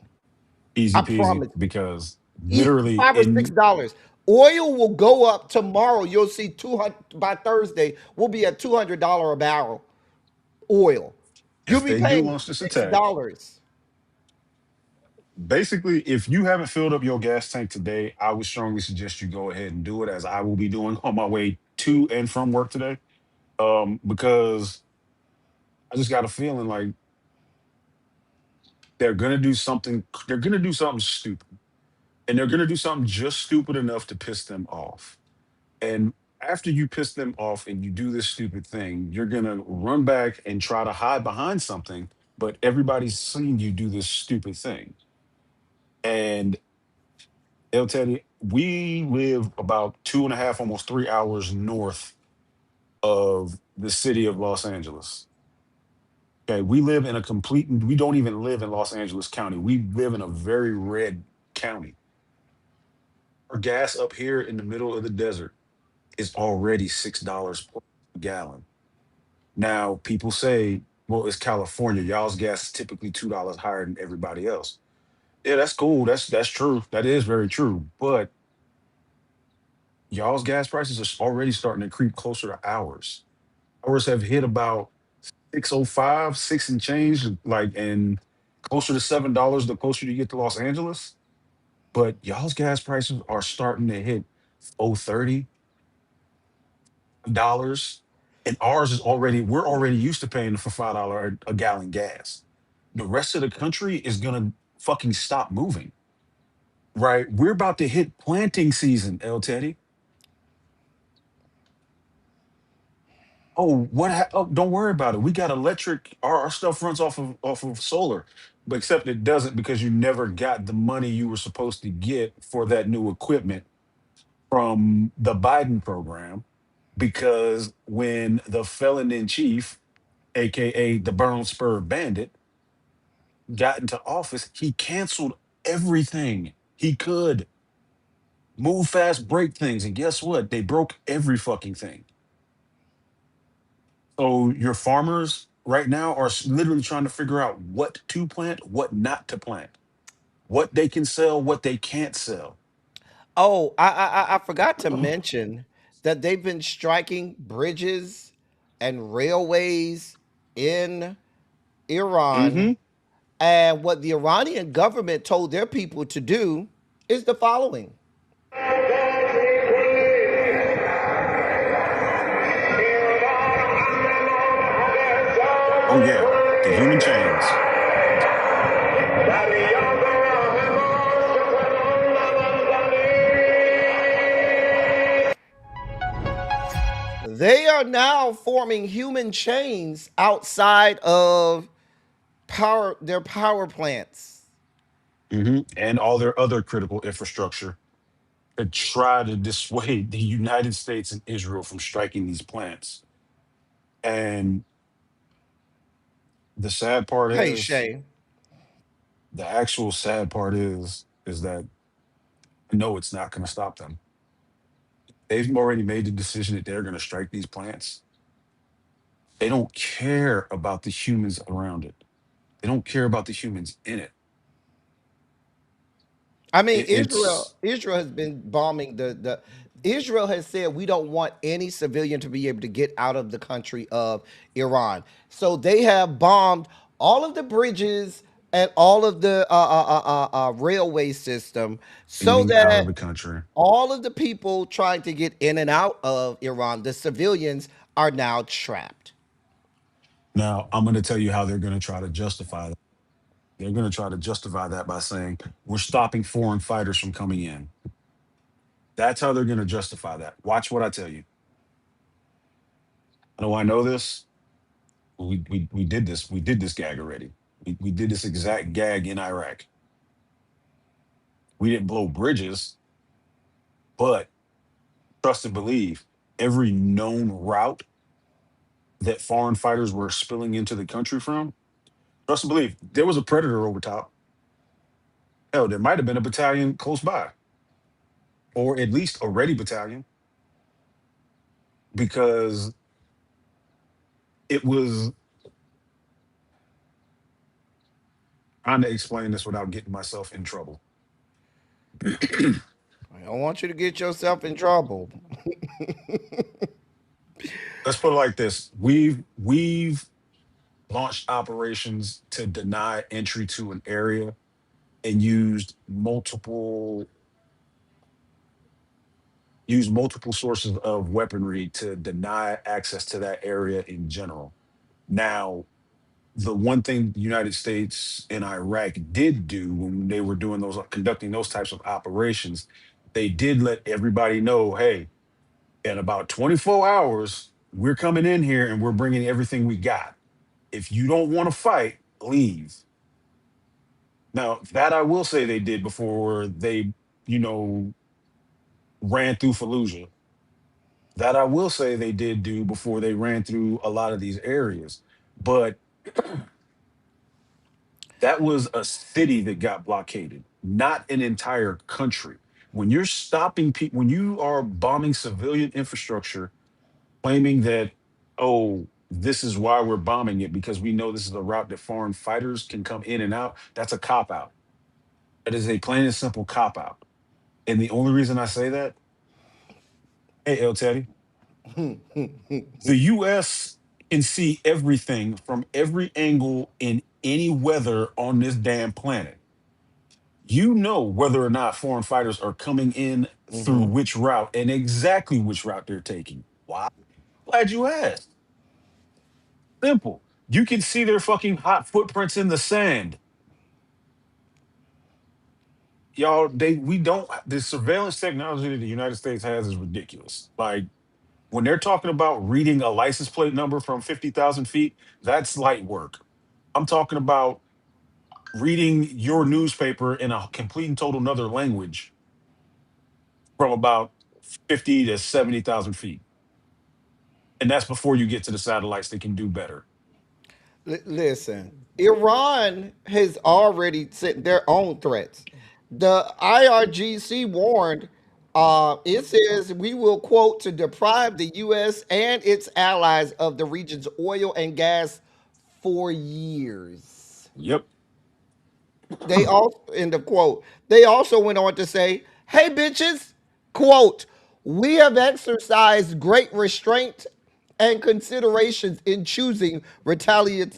I Easy peasy promise. because Eat literally five or six in dollars. Oil will go up tomorrow. You'll see 200 by Thursday. We'll be at $200 a barrel. Oil. You'll if be they do paying launch this six attack, dollars. basically, if you haven't filled up your gas tank today, I would strongly suggest you go ahead and do it as I will be doing on my way to and from work today. Because I just got a feeling like they're gonna do something stupid. And they're gonna do something just stupid enough to piss them off. And after you piss them off and you do this stupid thing, you're gonna run back and try to hide behind something, but everybody's seen you do this stupid thing. And they'll tell you, we live about 2.5, almost 3 hours north of the city of Los Angeles. Okay, we don't even live in Los Angeles County. We live in a very red county. Our gas up here in the middle of the desert is already $6 a gallon. Now, people say, well, it's California. Y'all's gas is typically $2 higher than everybody else. Yeah, that's cool. That's true. That is very true. But y'all's gas prices are already starting to creep closer to ours. Ours have hit about 605, six and change, like and closer to $7 the closer you get to Los Angeles. But y'all's gas prices are starting to hit 030 dollars. And ours is already, we're already used to paying for $5 a gallon gas. The rest of the country is gonna fucking stop moving. Right? We're about to hit planting season, El Teddy. Oh, oh, don't worry about it. We got electric. Our stuff runs off of solar, but except it doesn't because you never got the money you were supposed to get for that new equipment from the Biden program. Because when the felon in chief, aka the Brown Spur Bandit, got into office, he canceled everything he could. Move fast, break things, and guess what? They broke every fucking thing. So your farmers right now are literally trying to figure out what to plant, what not to plant, what they can sell, what they can't sell. Oh, I forgot to mention that they've been striking bridges and railways in Iran. Hmm. And what the Iranian government told their people to do is the following. Oh yeah, the human chains. They are now forming human chains outside of their power plants. And all their other critical infrastructure to try to dissuade the United States and Israel from striking these plants. And the sad part Hey, is, Shay. the actual sad part is that I know it's not going to stop them. They've already made the decision that they're going to strike these plants. They don't care about the humans around it. They don't care about the humans in it. I mean, it Israel it's Israel has been bombing the Israel has said we don't want any civilian to be able to get out of the country of Iran. So they have bombed all of the bridges and all of the railway system so getting out of that the country. all of the people trying to get in and out of Iran, the civilians, are now trapped. Now, I'm going to tell you how they're going to try to justify that. They're going to try to justify that by saying we're stopping foreign fighters from coming in. That's how they're going to justify that. Watch what I tell you. How do I know this? We did this. We did this gag already. We did this exact gag in Iraq. We didn't blow bridges, but trust and believe, every known route that foreign fighters were spilling into the country from, trust and believe, there was a predator over top. Hell, there might have been a battalion close by, or at least a ready battalion, because it was trying to explain this without getting myself in trouble. I don't want you to get yourself in trouble. Let's put it like this: we've launched operations to deny entry to an area and used multiple sources of weaponry to deny access to that area in general. Now, the one thing the United States and Iraq did do when they were doing those conducting those types of operations, they did let everybody know, hey, in about 24 hours, we're coming in here and we're bringing everything we got. If you don't want to fight, leave. Now, that I will say they did before they, you know, ran through Fallujah. That I will say they did do before they ran through a lot of these areas. But that was a city that got blockaded, not an entire country. When you're stopping people, when you are bombing civilian infrastructure, claiming that, oh, this is why we're bombing it because we know this is a route that foreign fighters can come in and out, that's a cop out. That is a plain and simple cop out. And the only reason I say that, hey, El Teddy, the US can see everything from every angle in any weather on this damn planet. You know whether or not foreign fighters are coming in through Hmm. which route and exactly which route they're taking. Why? Glad you asked. Simple. You can see their fucking hot footprints in the sand. Y'all, we don't, the surveillance technology that the United States has is ridiculous. Like, when they're talking about reading a license plate number from 50,000 feet, that's light work. I'm talking about reading your newspaper in a complete and total another language from about 50 to 70,000 feet. And that's before you get to the satellites that can do better. Listen, Iran has already sent their own threats. The IRGC warned, it says we will, quote, to deprive the U.S. and its allies of the region's oil and gas for years. Yep. They also, end of quote, they also went on to say, hey, bitches, quote, we have exercised great restraint and considerations in choosing retaliatory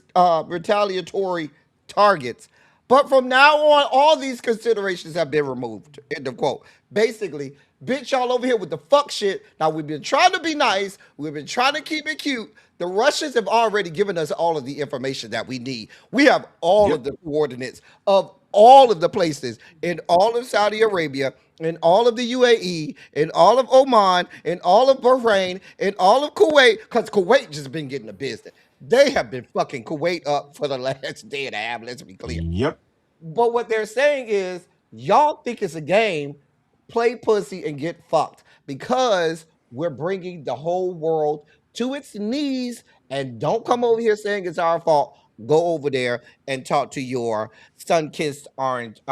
targets. But from now on, all these considerations have been removed. End of quote. Basically, bitch, y'all over here with the fuck shit. Now, we've been trying to be nice. We've been trying to keep it cute. The Russians have already given us all of the information that we need. We have all Yep. of the coordinates of all of the places in all of Saudi Arabia, in all of the UAE, in all of Oman, in all of Bahrain, in all of Kuwait, because Kuwait just been getting the business. They have been fucking Kuwait up for the last day and a half. Let's be clear. Yep. But what they're saying is, y'all think it's a game, play pussy and get fucked because we're bringing the whole world to its knees. And don't come over here saying it's our fault. Go over there and talk to your sun kissed orange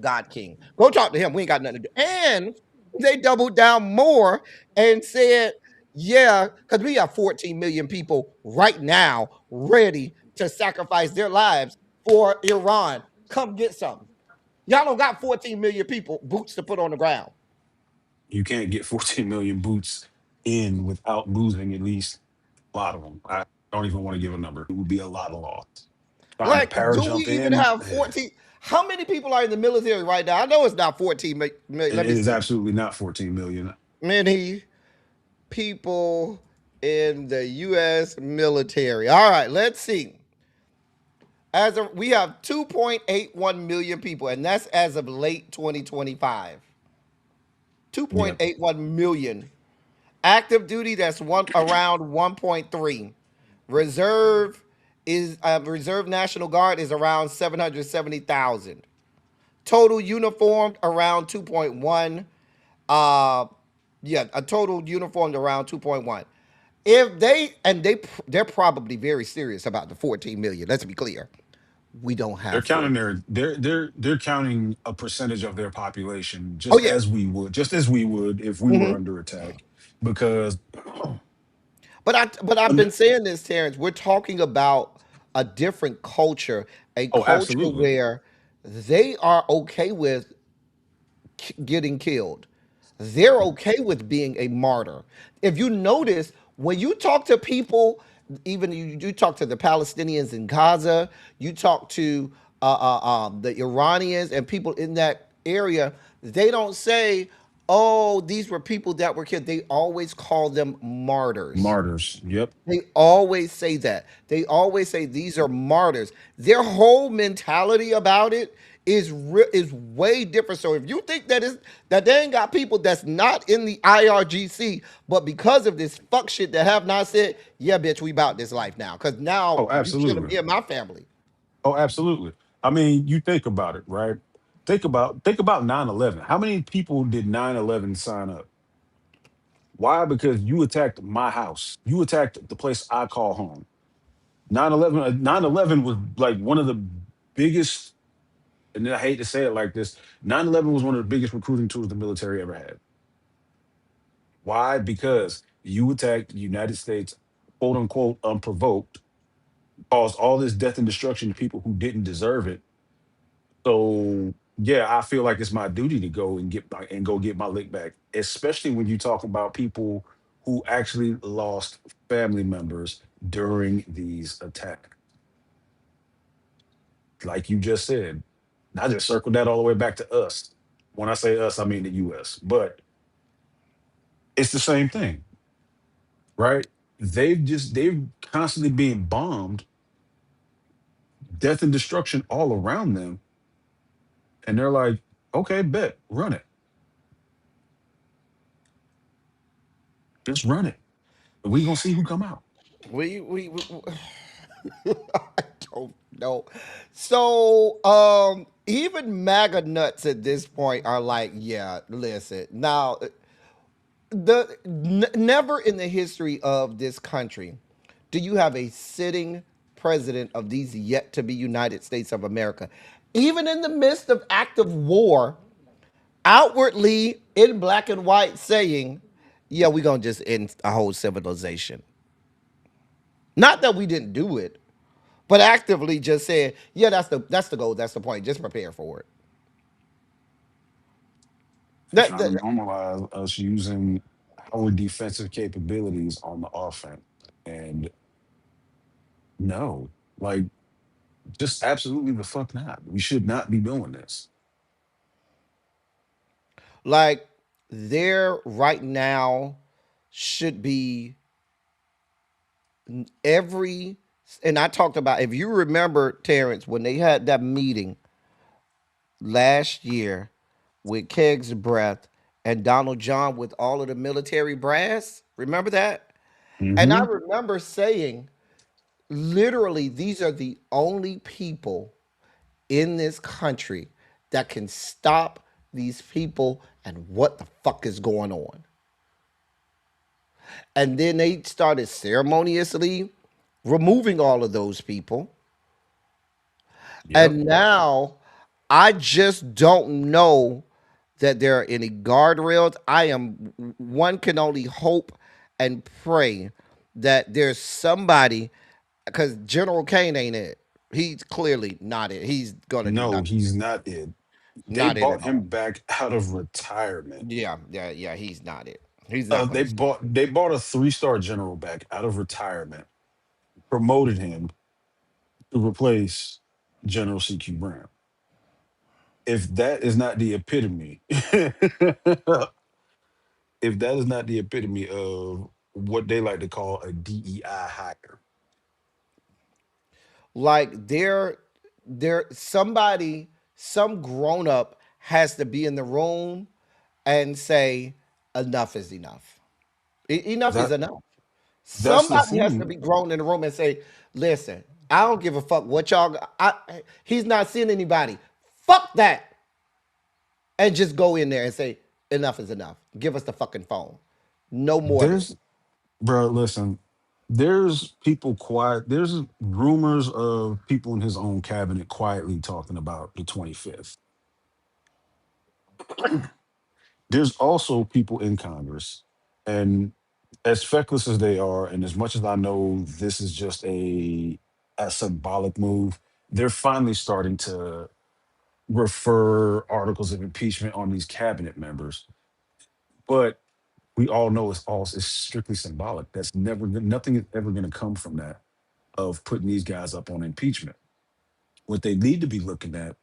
God King. Go talk to him. We ain't got nothing to do. And they doubled down more and said, yeah, because we have 14 million people right now ready to sacrifice their lives for Iran. Come get some. Y'all don't got 14 million people boots to put on the ground. You can't get 14 million boots in without losing at least a lot of them. I don't even want to give a number. It would be a lot of loss. Trying to Like, para do we jump even in, have 14? How many people are in the military right now? I know it's not 14 million. it Let me is see. absolutely not 14 million. Many people in the U.S. military. All right, let's see. We have 2.81 million people, and that's as of late 2025. Yep. 2.81 million. Active duty, that's around 1.3. Reserve Reserve National Guard is around 770,000. Total uniformed around 2.1. Uh yeah, a total uniformed around 2.1. If they're probably very serious about the 14 million. Let's be clear. We don't They're have counting 14. they're counting a percentage of their population Oh yeah. just as we would if we were Mhm. under attack. Because But I've under, been saying this, Terrence. We're talking about a different culture, a oh, culture absolutely. where they are okay with getting killed. They're okay with being a martyr. If you notice, when you talk to people, even you talk to the Palestinians in Gaza, you talk to the Iranians and people in that area, they don't say, oh, these were people that were killed. They always call them martyrs. Martyrs. Yep. They always say that. They always say these are martyrs. Their whole mentality about it is way different. So if you think that they ain't got people that's not in the IRGC, but because of this fuck shit that have not said, yeah, bitch, we about this life now. Cause now Oh, you shouldn't absolutely. be in my family. Oh, absolutely. I mean, you think about it, right? Think about 9/11. How many people did 9/11 sign up? Why? Because you attacked my house. You attacked the place I call home. 9/11 9/11 was like one of the biggest and I hate to say it like this, 9/11 was one of the biggest recruiting tools the military ever had. Why? Because you attacked the United States, quote unquote, unprovoked, caused all this death and destruction to people who didn't deserve it. So yeah, I feel like it's my duty to go and get my lick back, especially when you talk about people who actually lost family members during these attacks. Like you just said, and I just circled that all the way back to us. When I say us, I mean the US. But it's the same thing, right? They've constantly being bombed, death and destruction all around them. And they're like, okay, bet, run it. Just run it. We gonna see who come out. We I don't know. So even MAGA nuts at this point are like, yeah, listen. Now never in the history of this country do you have a sitting president of these yet to be United States of America, even in the midst of active war, outwardly in black and white saying, yeah, we're gonna just end a whole civilization. Not that we didn't do it, but actively just saying, yeah, that's the goal, that's the point. Just prepare for it. They're That, trying to that- normalize us using our defensive capabilities on the offense. And no, like just absolutely the fuck not. We should not be doing this. like there right now should be every, and I talked about, if you remember, Terrence, when they had that meeting last year with Keg's Breath and Donald John with all of the military brass. Remember that? And I Hmm. remember saying, literally, these are the only people in this country that can stop these people and what the fuck is going on. And then they started ceremoniously removing all of those people. Yep. And now I just don't know that there are any guardrails. One can only hope and pray that there's somebody, because General Kane ain't it. He's clearly not it. He's gonna do No, nothing. he's not it. They Not it bought at him all. back out of retirement. Yeah, yeah, yeah. He's not it. He's not They gonna. bought a 3-star general back out of retirement, promoted him to replace General CQ Brown. If that is not the epitome, if that is not the epitome of what they like to call a DEI hire. Like somebody, some grown up has to be in the room and say enough is enough. Enough is That enough. that's the Somebody has to thing. be grown in the room and say, listen, I don't give a fuck what y'all, he's not seeing anybody. Fuck that. And just go in there and say, enough is enough. Give us the fucking phone. No more of this. There's Bro, listen. There's people quiet. There's rumors of people in his own cabinet quietly talking about the 25th. There's also people in Congress, and as feckless as they are, and as much as I know this is just a symbolic move, they're finally starting to refer articles of impeachment on these cabinet members. But we all know it's strictly symbolic. Nothing is ever going to come from that of putting these guys up on impeachment. What they need to be looking at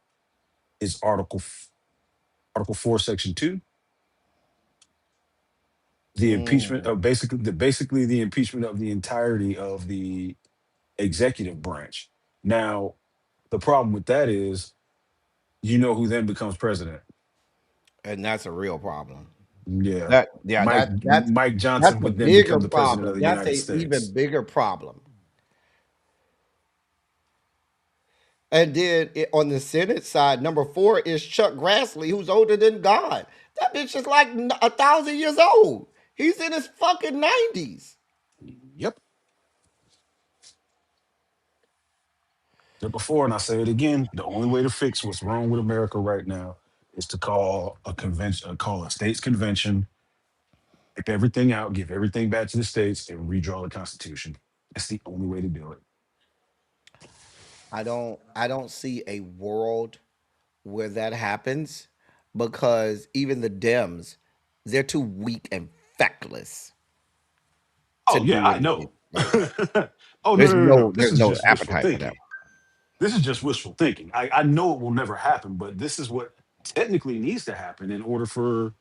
is Article 4, Section 2, the impeachment Mm. of basically the impeachment of the entirety of the executive branch. Now, the problem with that is, you know who then becomes president. And that's a real problem. Yeah. That yeah, Mike that's Johnson a would then bigger become the president of problem. the That's United a even States. bigger problem. And then on the Senate side, number four is Chuck Grassley, who's older than God. That bitch is like 1,000 years old. He's in his fucking 90s. Yep. said it before and I say it again. The only way to fix what's wrong with America right now is to call a convention, call a states convention, wipe everything out, give everything back to the states, and redraw the Constitution. That's the only way to do it. I don't see a world where that happens because even the Dems, they're too weak and feckless to Oh yeah, do I anything know. like that. Oh no, There's no, no, no. no This there's is no just wishful appetite for that. thinking. This is just wishful thinking. I know it will never happen, but this is what technically needs to happen in order for,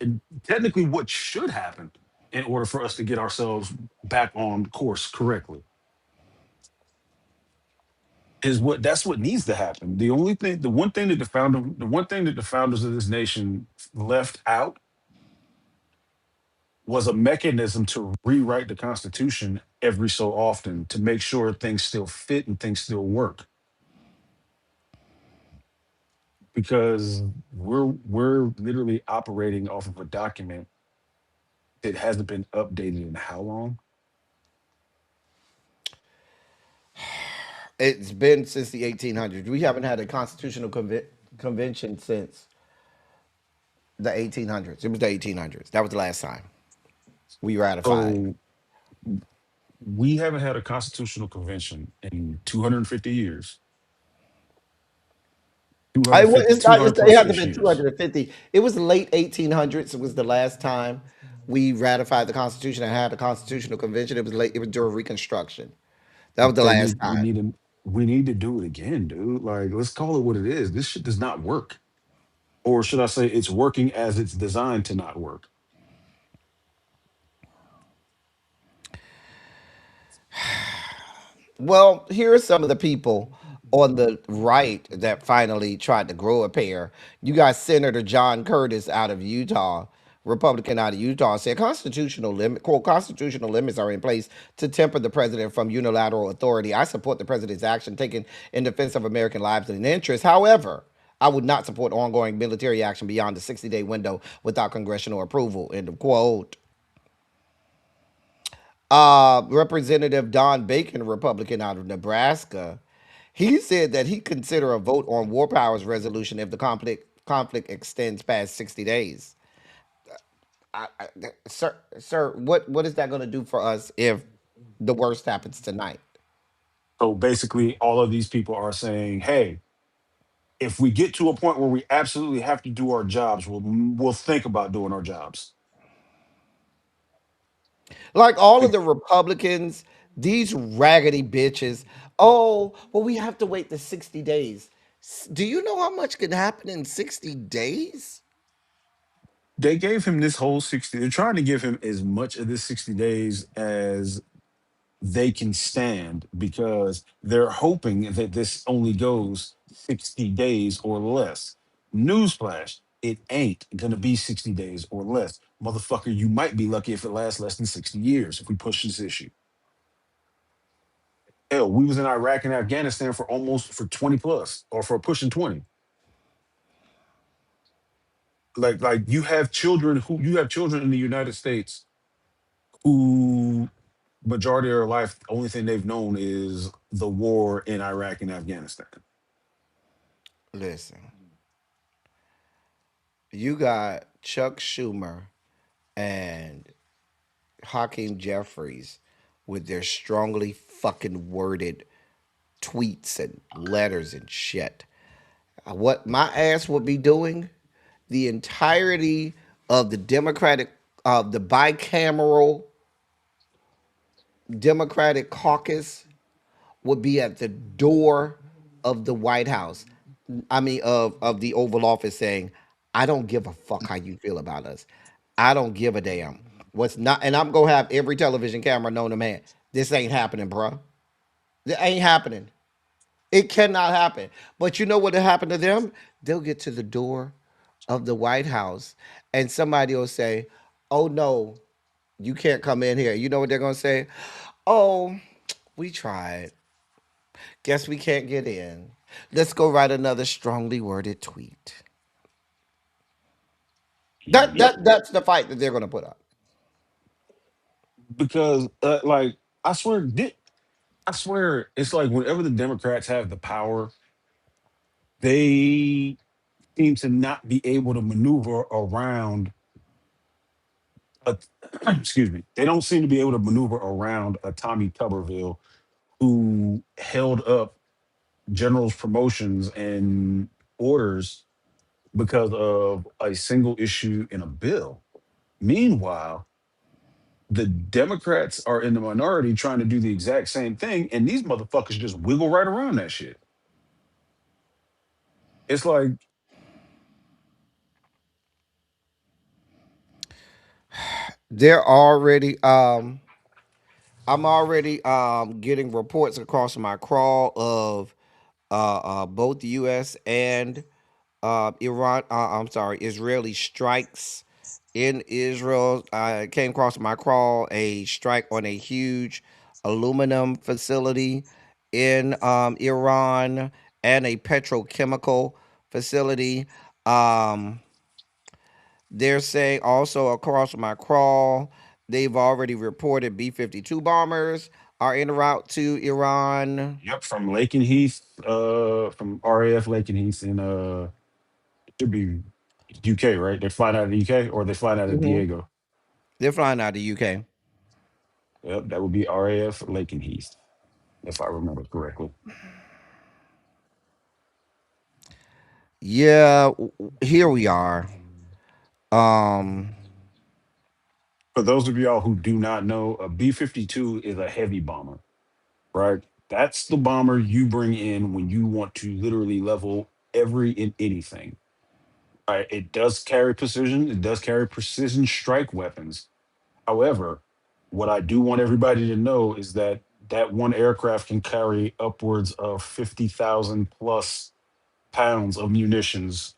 and technically what should happen in order for us to get ourselves back on course correctly. Is what that's what needs to happen. The only thing, the one thing that the founders of this nation left out was a mechanism to rewrite the Constitution every so often to make sure things still fit and things still work. Because we're literally operating off of a document that hasn't been updated in how long? It's been since the 1800s. We haven't had a constitutional convention since the 1800s. It was the 1800s. That was the last time we ratified. So we haven't had a constitutional convention in 250 years, It's not. 200 It plus hasn't ish been years. 250. It was the late 1800s. It was the last time we ratified the Constitution and had a constitutional convention. It was late. It was during Reconstruction. That was the Then last we time. need to do it again, dude. Like, let's call it what it is. This shit does not work. Or should I say it's working as it's designed to not work? Well, here are some of the people on the right that finally tried to grow a pair. You got Senator John Curtis out of Utah, Republican out of Utah, said constitutional limits are in place to temper the president from unilateral authority. I support the president's action taken in defense of American lives and interests. However, I would not support ongoing military action beyond the 60-day window without congressional approval. End of quote. Representative Don Bacon, Republican out of Nebraska, he said that he consider a vote on war powers resolution if the conflict extends past 60 days. Sir, what is that going to do for us if the worst happens tonight? So basically, all of these people are saying, hey, if we get to a point where we absolutely have to do our jobs, we'll think about doing our jobs. Like all of the Republicans, these raggedy bitches. Oh, well, we have to wait the 60 days. Do you know how much can happen in 60 days? They gave him this whole 60. They're trying to give him as much of this 60 days as they can stand because they're hoping that this only goes 60 days or less. Newsflash, it ain't gonna be 60 days or less. Motherfucker, you might be lucky if it lasts less than 60 years if we push this issue. Hell, we was in Iraq and Afghanistan for almost for 20 plus or for pushing 20. Like you have children in the United States who majority of their life, the only thing they've known is the war in Iraq and Afghanistan. Listen, you got Chuck Schumer and Hakeem Jeffries with their strongly fucking worded tweets and letters and shit. What my ass would be doing, the entirety of the the bicameral Democratic caucus would be at the door of the White House. I mean, of the Oval Office saying, I don't give a fuck how you feel about us. I don't give a damn. What's not, and I'm gonna have every television camera known to man. This ain't happening, bruh. This ain't happening. It cannot happen. But you know what'll happen to them? They'll get to the door of the White House and somebody will say, oh no, you can't come in here. You know what they're gonna say? Oh, we tried. Guess we can't get in. Let's go write another strongly worded tweet. Yep. That's the fight that they're gonna put up. Because like I swear, I swear, it's like whenever the Democrats have the power, they seem to not be able to maneuver around a excuse me. They don't seem to be able to maneuver around a Tommy Tuberville who held up generals' promotions and orders because of a single issue in a bill. Meanwhile, the Democrats are in the minority trying to do the exact same thing, and these motherfuckers just wiggle right around that shit. It's like, They're already I'm already getting reports across my crawl of both the US and I'm sorry, Israeli strikes in Israel. I came across my crawl a strike on a huge aluminum facility in Iran and a petrochemical facility. Um, they're saying also across my crawl, they've already reported B-52 bombers are en route to Iran. yep, from Lake and Heath, from RAF Lake and Heath in should be UK, right? They're flying out of the UK or they're flying out of Mhm. Diego. They're flying out of the UK. Yep, that would be RAF Lake and Heath, if I remember correctly. Yeah, here we are. Um, For those of y'all who do not know, a B 52 is a heavy bomber, right? That's the bomber you bring in when you want to literally level every and anything. Right? It does carry precision, it does carry precision strike weapons. However, what I do want everybody to know is that that one aircraft can carry upwards of 50,000 plus pounds of munitions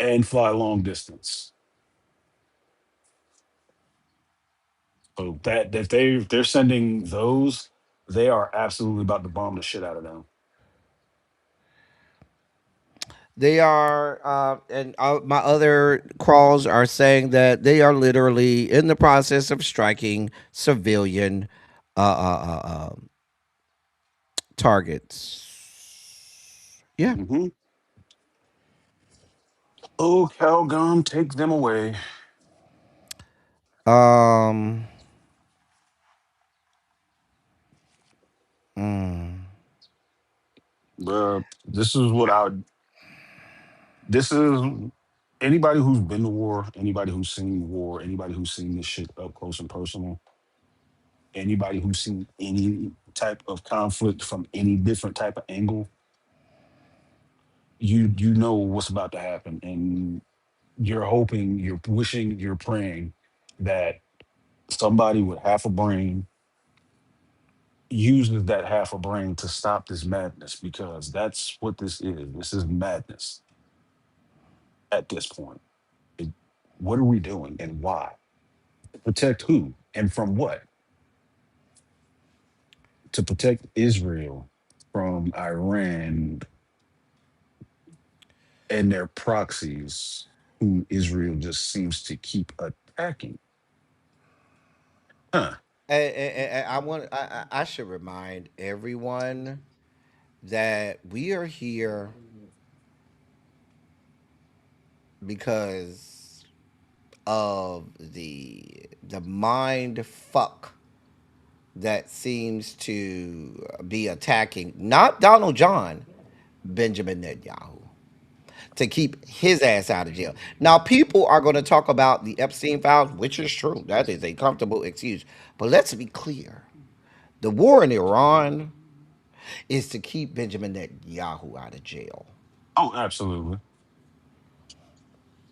and fly long distance. So that if they're sending those, they are absolutely about to bomb the shit out of them. they are, and my other crawls are saying that they are literally in the process of striking civilian uh, uh, uh, uh, targets. Yeah. Hmm. Oh, Calgon, take them away. Um. mm. Bruh, this is what I would. This is anybody who's been to war, anybody who's seen war, anybody who's seen this shit up close and personal, anybody who's seen any type of conflict from any different type of angle, you know what's about to happen, and you're hoping, you're wishing, you're praying that somebody with half a brain uses that half a brain to stop this madness because that's what this is. This is madness at this point. It- what are we doing and why? To protect who and from what? To protect Israel from Iran and their proxies, who Israel just seems to keep attacking. Huh. And I should remind everyone that we are here because of the mind fuck that seems to be attacking not Donald John, Benjamin Netanyahu, to keep his ass out of jail. Now, people are going to talk about the Epstein files, which is true. That is a comfortable excuse. But let's be clear: the war in Iran is to keep Benjamin Netanyahu out of jail. Oh, absolutely.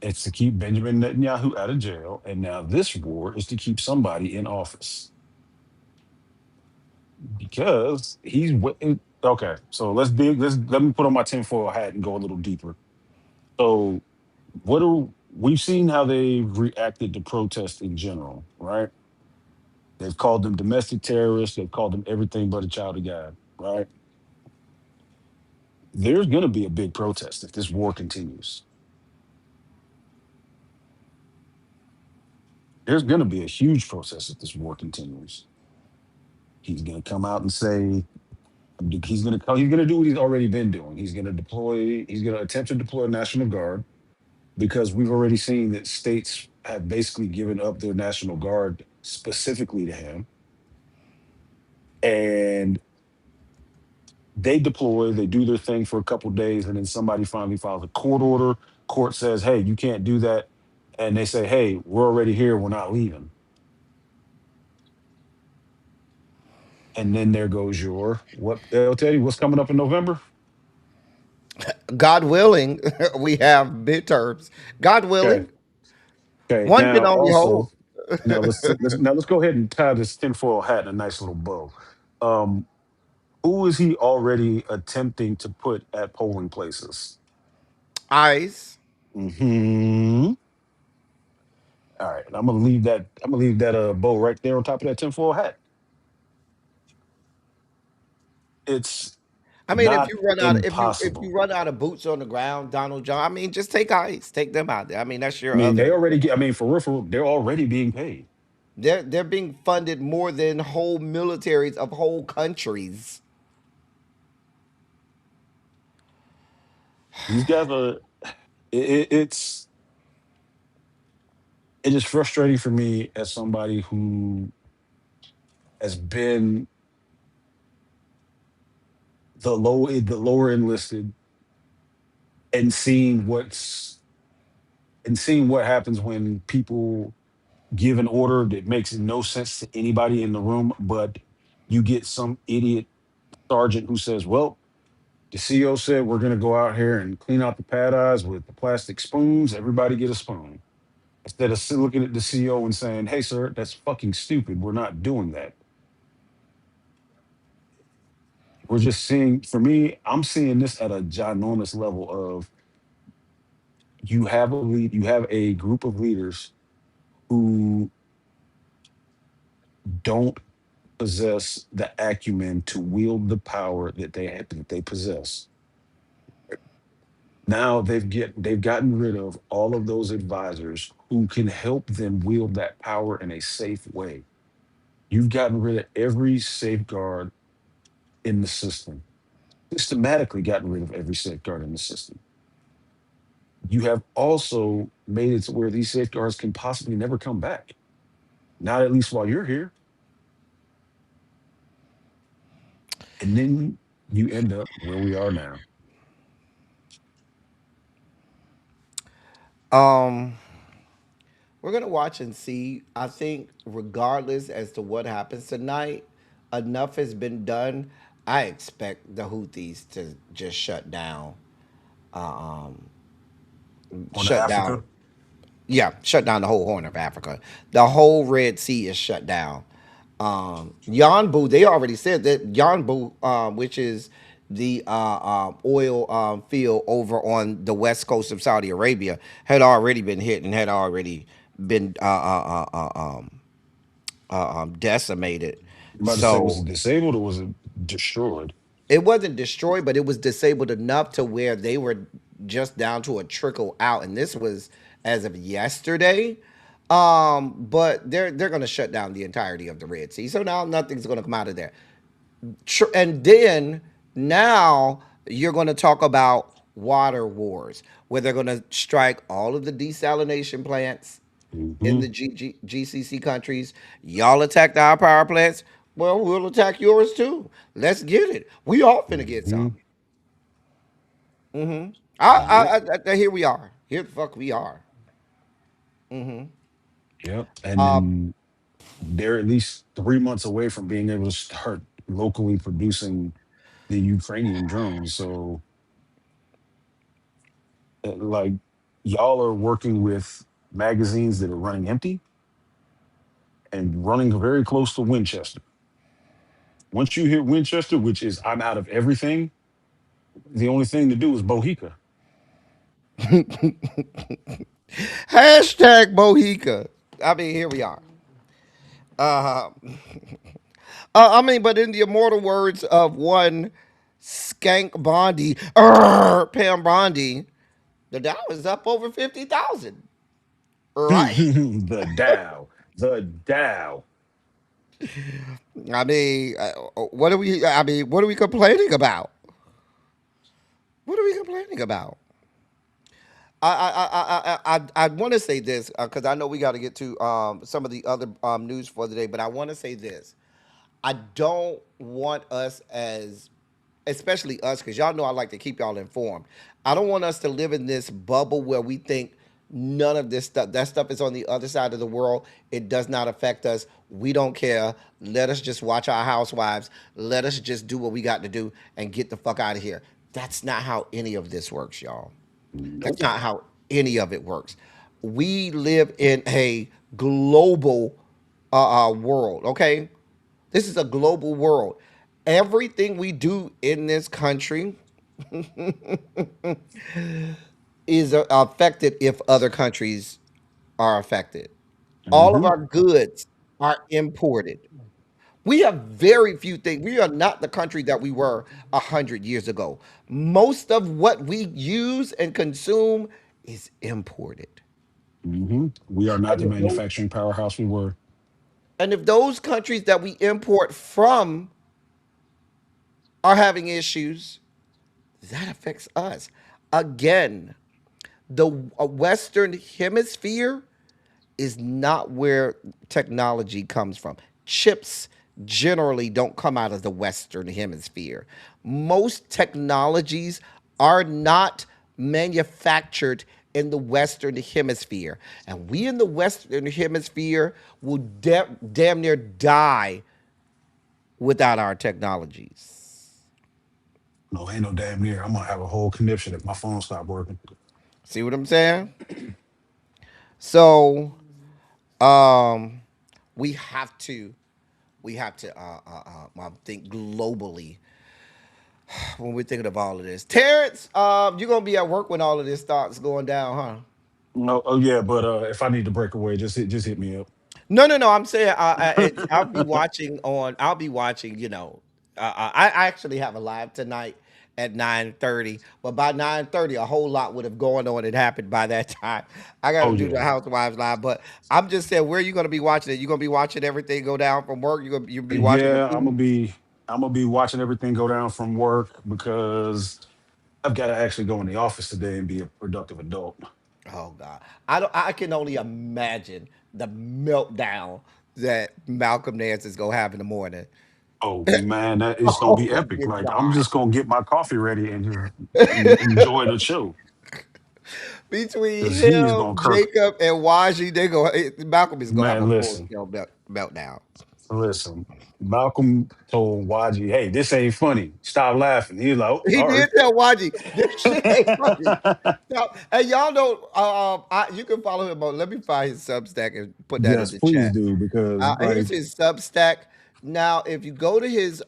It's to keep Benjamin Netanyahu out of jail, and now this war is to keep somebody in office because okay. So let's let me put on my tinfoil hat and go a little deeper. So what do we've seen how they reacted to protests in general, right? They've called them domestic terrorists. They've called them everything but a child of God, right? There's going to be a big protest if this war continues. There's going to be a huge protest if this war continues. He's going to come out and say he's going to do what he's already been doing. He's going to deploy. He's going to attempt to deploy a national guard because we've already seen that states have basically given up their national guard specifically to him, and they deploy. They do their thing for a couple days, and then somebody finally files a court order. Court says, "Hey, you can't do that," and they say, "Hey, we're already here. We're not leaving." And then there goes your what they'll tell you what's coming up in November. God willing, we have midterms. God Okay. willing, Okay. one can Now only hope. also, let's go ahead and tie this tinfoil hat in a nice little bow. Um, who is he already attempting to put at polling places? Ice. Hmm. All right, and I'm gonna leave that. I'm gonna leave that bow right there on top of that tinfoil hat. It's I mean, not if you impossible. run out of boots on the ground, Donald John. I mean, just take Ice, take them out there. I mean, that's I your mean, they other. already get. I mean, for real, they're already being paid. They're being funded more than whole militaries of whole countries. These guys are. It's it is frustrating for me as somebody who has been the lower enlisted and seeing what happens when people give an order that makes no sense to anybody in the room, but you get some idiot sergeant who says, "Well, the CO said we're going to go out here and clean out the pad eyes with the plastic spoons. Everybody get a spoon." Instead of looking at the CO and saying, "Hey, sir, that's fucking stupid. We're not doing that." We're just seeing, for me, I'm seeing this at a ginormous level of you have a group of leaders who don't possess the acumen to wield the power that they possess. Now they've gotten rid of all of those advisors who can help them wield that power in a safe way. You've gotten rid of every safeguard in the system. Systematically gotten rid of every safeguard in the system. You have also made it to where these safeguards can possibly never come back. Not at least while you're here. And then you end up where we are now. Um, we're gonna watch and see. I think, regardless as to what happens tonight, enough has been done. I expect the Houthis to just um, On to shut down. Africa. Yeah, shut down the whole Horn of Africa. The whole Red Sea is shut down. Yanbu, they already said that Yanbu, which is the oil field over on the west coast of Saudi Arabia, had already been hit and had already been decimated. I'm about to say, was So it disabled or was it destroyed? it wasn't destroyed, but it was disabled enough to where they were just down to a trickle out, and this was as of yesterday. But they're going to shut down the entirety of the Red Sea, so now nothing's going to come out of there. And then now you're going to talk about water wars, where they're going to strike all of the desalination plants in Hmm. the GCC countries. Y'all attacked our power plants. Well, we'll attack yours too. Let's get it. We all finna get Hmm. some. Mm-hmm. Yep. Here we are. Here the fuck we are. Mm-hmm. Yep. And Uh, then they're at least 3 months away from being able to start locally producing the Ukrainian drones. So, like, y'all are working with magazines that are running empty and running very close to Winchester. Once you hit Winchester, which is I'm out of everything, the only thing to do is Bohica. Hashtag Mohica. I mean, here we are. Uh, I mean, but in the immortal words of one Skank Bondi, Pam Bondi, the Dow is up over 50,000. Right. The Dow. The Dow. I mean, what are we? I mean, what are we complaining about? What are we complaining about? I want to say this because I know we got to get to some of the other news for the day, but I want to say this. I don't want us as, especially us, because y'all know I like to keep y'all informed. I don't want us to live in this bubble where we think none of this stuff, that stuff is on the other side of the world. It does not affect us. We don't care. Let us just watch our housewives. Let us just do what we got to do and get the fuck out of here. That's not how any of this works, y'all. That's Nope. not how any of it works. We live in a global world, okay? This is a global world. Everything we do in this country is affected if other countries are affected. All of Hmm. our goods are imported. We have very few things. We are not the country that we were 100 years ago. Most of what we use and consume is imported. We are not And the if those, manufacturing powerhouse we were. and if those countries that we import from are having issues, that affects us. Again, the Western Hemisphere is not where technology comes from. Chips generally don't come out of the Western Hemisphere. Most technologies are not manufactured in the Western Hemisphere. And we in the Western Hemisphere will damn near die without our technologies. No, ain't no damn near. I'm gonna have a whole conniption if my phone stop working. See what I'm saying? So, um, we have to think globally when we're thinking of all of this. Terrence, you're gonna be at work when all of this starts going down, huh? No, oh yeah, but if I need to break away, just hit me up. No, no, no. I'm saying I'll be watching on. I'll be watching. I actually have a live tonight at 9:30. But by 9:30, a whole lot would have gone on and happened by that time. I got to Oh do the yeah, Housewives live. But I'm just saying, where are you going to be watching it? You going to be watching everything go down from work? You be watching the yeah. food? I'm gonna be watching everything go down from work because I've got to actually go in the office today and be a productive adult. Oh God, I don't. I can only imagine the meltdown that Malcolm Nance is gonna have in the morning. Oh man, that is gonna be Oh epic. good Like I'm God. just gonna get my coffee ready and just enjoy the show Between because he is gonna him, kirk. Jacob, and Waji, they go. Malcolm is gonna have Man, a full listen. scale meltdown. Listen, Malcolm told YG, "Hey, this ain't funny. Stop laughing." He's like, "Oh, He sorry." did tell Waji this shit ain't funny. Stop. And y'all know, you can follow him on. Let me find his Substack and put that in Yes, the please chat. do because Here's like, his Substack. Now, if you go to his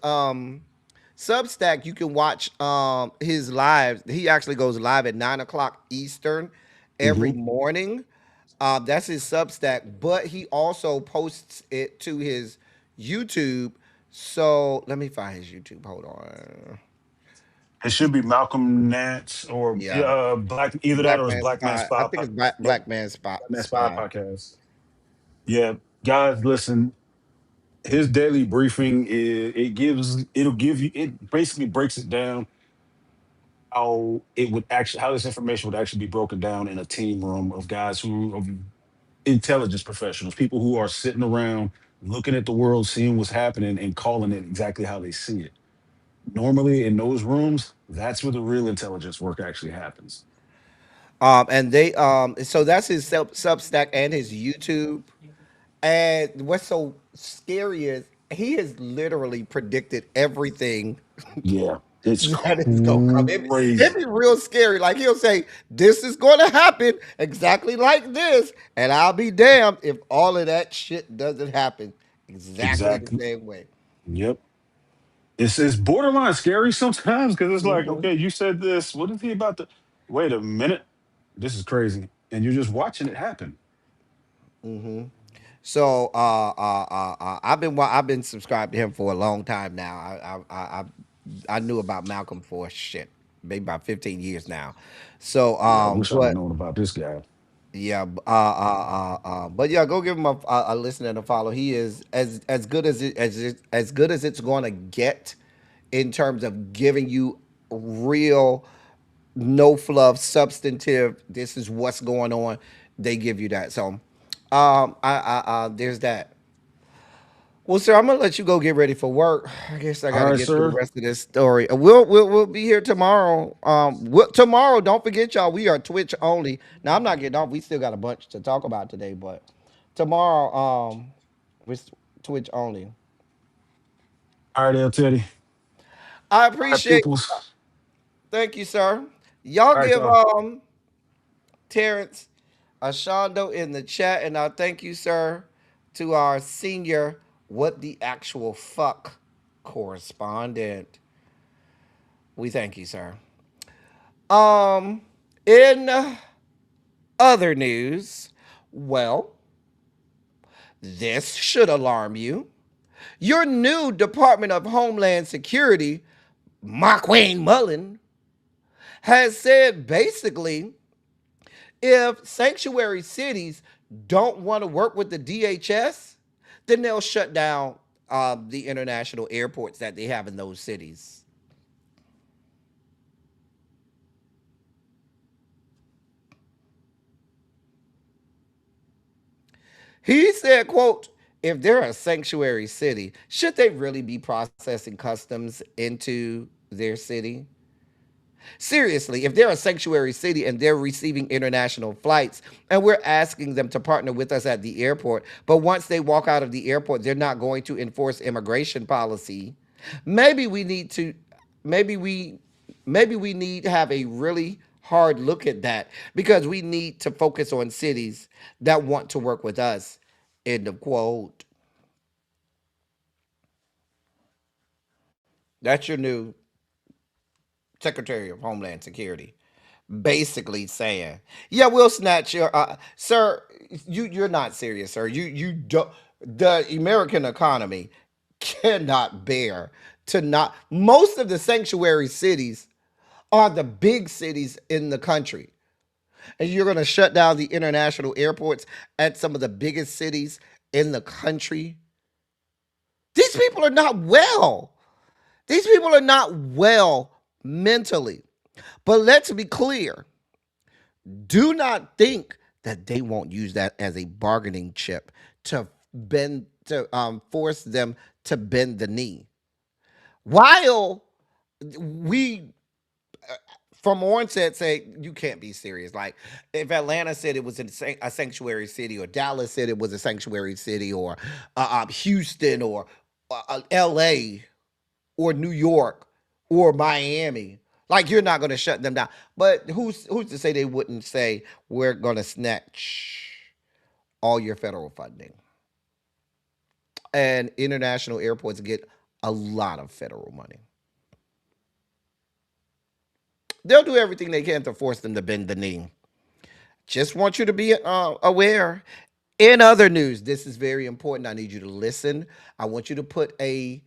Substack, you can watch his lives. He actually goes live at 9 o'clock Eastern every mhm. morning. That's his Substack, but he also posts it to his YouTube. So let me find his YouTube. Hold on. It should be Malcolm Nance or Yeah, Black, either that Black or it's Man Black Man Spy. I Spy. think it's Yep, Black Man Spy. Black Man Spy Spy. podcast. Yeah, guys, listen. His daily briefing it'll give you it basically breaks it down how it would actually how this information would actually be broken down in a team room of guys who of intelligence professionals, people who are sitting around looking at the world, seeing what's happening, and calling it exactly how they see it. Normally, in those rooms, that's where the real intelligence work actually happens. And they so that's his Substack and his YouTube. And what's so scary is he has literally predicted everything Yeah, it's that is gonna come. It'd crazy. be real scary. Like he'll say, "This is going to happen exactly like this," and I'll be damned if all of that shit doesn't happen exactly the Exactly. same way. Yep. It's borderline scary sometimes because it's like, Hmm. okay, you said this. What is he about to? Wait a minute. This is crazy, and you're just watching it happen. Hmm. So I've been subscribed to him for a long time now. I knew about Malcolm for shit maybe about 15 years now. So Yeah, I wish I'd have but known about this guy. Yeah, but yeah, go give him a listen and a follow. He is as good as good as it's going to get in terms of giving you real, no fluff, substantive. This is what's going on. They give you that. So, there's that. Well, sir, I'm gonna let you go get ready for work. I guess I All got to right, get through the sir. rest of this story. We'll be here tomorrow. Tomorrow, don't forget, y'all. We are Twitch only. Now I'm not getting off. We still got a bunch to talk about today, but tomorrow, we're Twitch only. All right, L Teddy. I All right, appreciate. peoples. Thank you, sir. Y'all All right, give y'all. Terrence Ashando in the chat, and I thank you, sir, to our senior what the actual fuck correspondent. We thank you, sir. Um, in other news, well, this should alarm you. Your new Department of Homeland Security, Markwayne Mullen, has said basically if sanctuary cities don't want to work with the DHS, then they'll shut down the international airports that they have in those cities. He said, quote, if they're a sanctuary city, should they really be processing customs into their city? Seriously, if they're a sanctuary city and they're receiving international flights and we're asking them to partner with us at the airport, but once they walk out of the airport, they're not going to enforce immigration policy, maybe we need to, maybe we, maybe we need to have a really hard look at that because we need to focus on cities that want to work with us. End of quote. That's your new Secretary of Homeland Security. Basically saying, "Yeah, we'll snatch your sir. You're not serious, sir. You don't. The American economy cannot bear to not. Most of the sanctuary cities are the big cities in the country, and you're going to shut down the international airports at some of the biggest cities in the country. These people are not well. These people are not well mentally. But let's be clear. Do not think that they won't use that as a bargaining chip to bend to force them to bend the knee. While we from onset say you can't be serious. Like if Atlanta said it was a sanctuary city, or Dallas said it was a sanctuary city, or Houston, or L.A. or New York or Miami. Like you're not going to shut them down. But who's to say they wouldn't say we're going to snatch all your federal funding? And international airports get a lot of federal money. They'll do everything they can to force them to bend the knee. Just want you to be aware. In other news, this is very important. I need you to listen. I want you to put a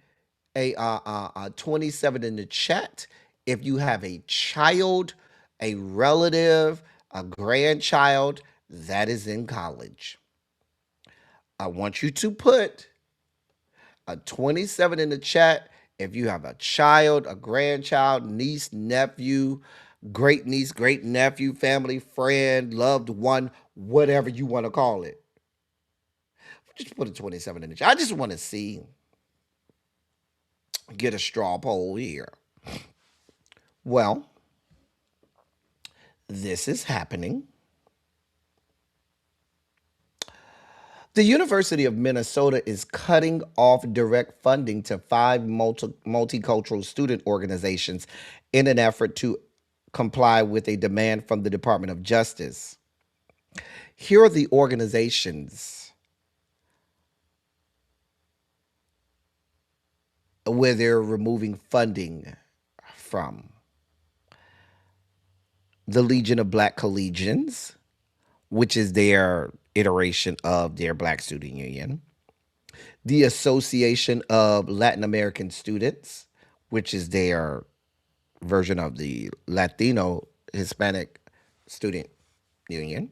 27 in the chat if you have a child, a relative, a grandchild that is in college. I want you to put a 27 in the chat if you have a child, a grandchild, niece, nephew, great niece, great nephew, family, friend, loved one, whatever you want to call it. Just put a 27 in the chat. I just want to see, get a straw poll here. Well, this is happening. The University of Minnesota is cutting off direct funding to 5 multicultural student organizations in an effort to comply with a demand from the Department of Justice. Here are the organizations where they're removing funding from: the Legion of Black Collegians, which is their iteration of their Black Student Union; the Association of Latin American Students, which is their version of the Latino Hispanic Student Union;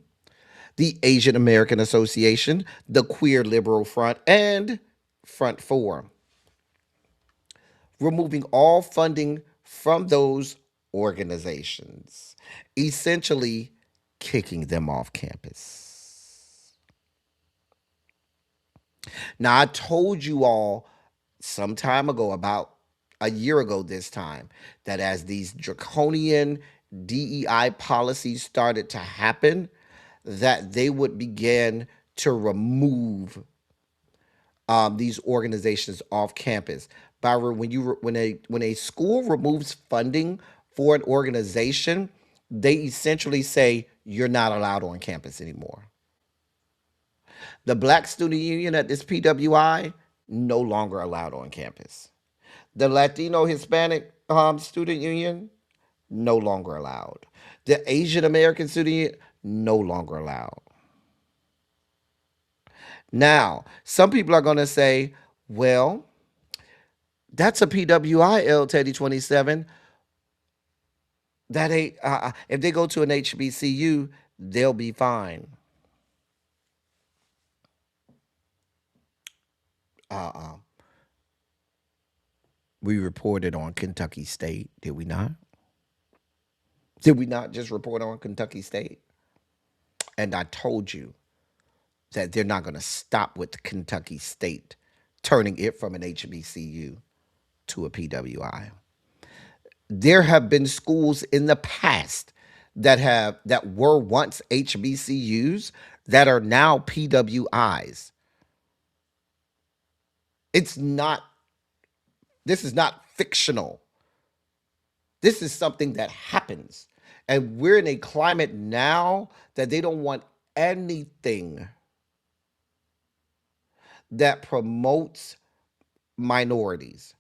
the Asian American Association, the Queer Liberal Front, and Front 4. Removing all funding from those organizations, essentially kicking them off campus. Now, I told you all some time ago, about a year ago this time, that as these draconian DEI policies started to happen, that they would begin to remove these organizations off campus. When a school removes funding for an organization, they essentially say you're not allowed on campus anymore. The Black Student Union at this PWI, no longer allowed on campus. The Latino Hispanic Student Union, no longer allowed. The Asian American Student Union, no longer allowed. Now, some people are going to say, well, that's a PWI, Teddy 27. That ain't, if they go to an HBCU, they'll be fine. We reported on Kentucky State, did we not? Did we not just report on Kentucky State? And I told you that they're not going to stop with Kentucky State turning it from an HBCU to a PWI. There have been schools in the past that were once HBCUs that are now PWIs. This is not fictional. This is something that happens. And we're in a climate now that they don't want anything that promotes minorities,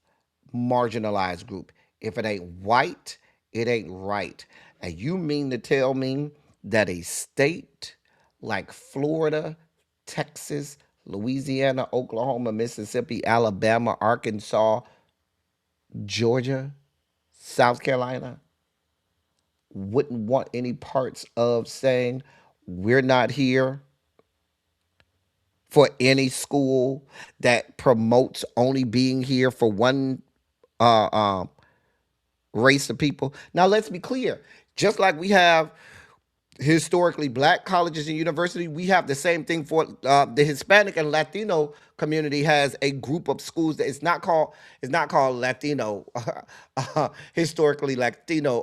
marginalized group. If it ain't white, it ain't right. And you mean to tell me that a state like Florida, Texas, Louisiana, Oklahoma, Mississippi, Alabama, Arkansas, Georgia, South Carolina wouldn't want any parts of saying we're not here for any school that promotes only being here for one race of people? Now, let's be clear. Just like we have historically Black colleges and universities, we have the same thing for the Hispanic and Latino community. Has a group of schools that it's not called Latino historically Latino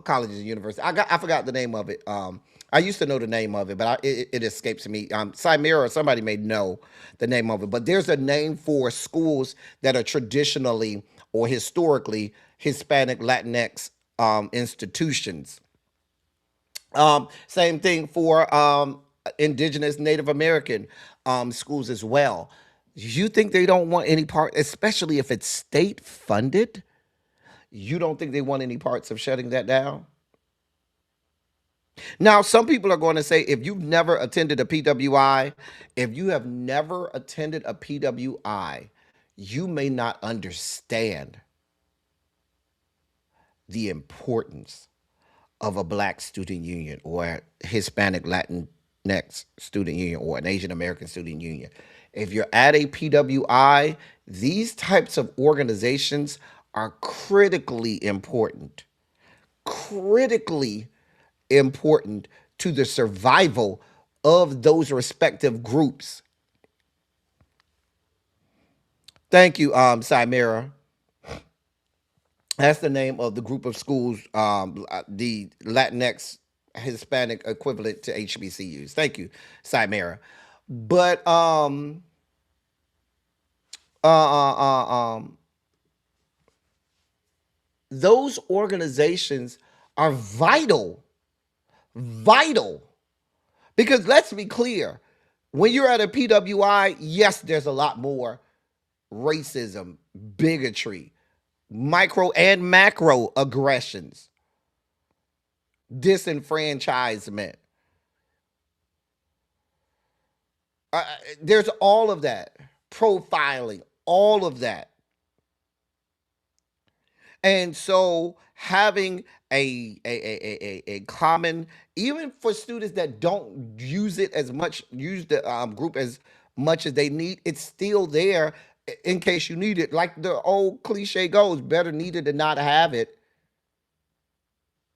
colleges and universities. I forgot the name of it. I used to know the name of it, but it escapes me. Cymera or somebody may know the name of it, but there's a name for schools that are traditionally or historically Hispanic Latinx institutions. Same thing for indigenous Native American schools as well. You think they don't want any part, especially if it's state funded? You don't think they want any parts of shutting that down? Now, some people are going to say, if you've never attended a PWI, you may not understand the importance of a Black student union or a Hispanic Latinx student union or an Asian American student union. If you're at a PWI, these types of organizations are critically important to the survival of those respective groups. Thank you, Cymera. That's the name of the group of schools, the Latinx Hispanic equivalent to HBCUs. Thank you, Cymera. But those organizations are vital, because let's be clear, when you're at a PWI, yes, there's a lot more racism, bigotry, micro and macro aggressions, disenfranchisement. There's all of that, profiling, all of that. And so having a common, even for students that don't use it as much, use the group as much as they need, it's still there in case you need it. Like the old cliche goes, better need it than not have it.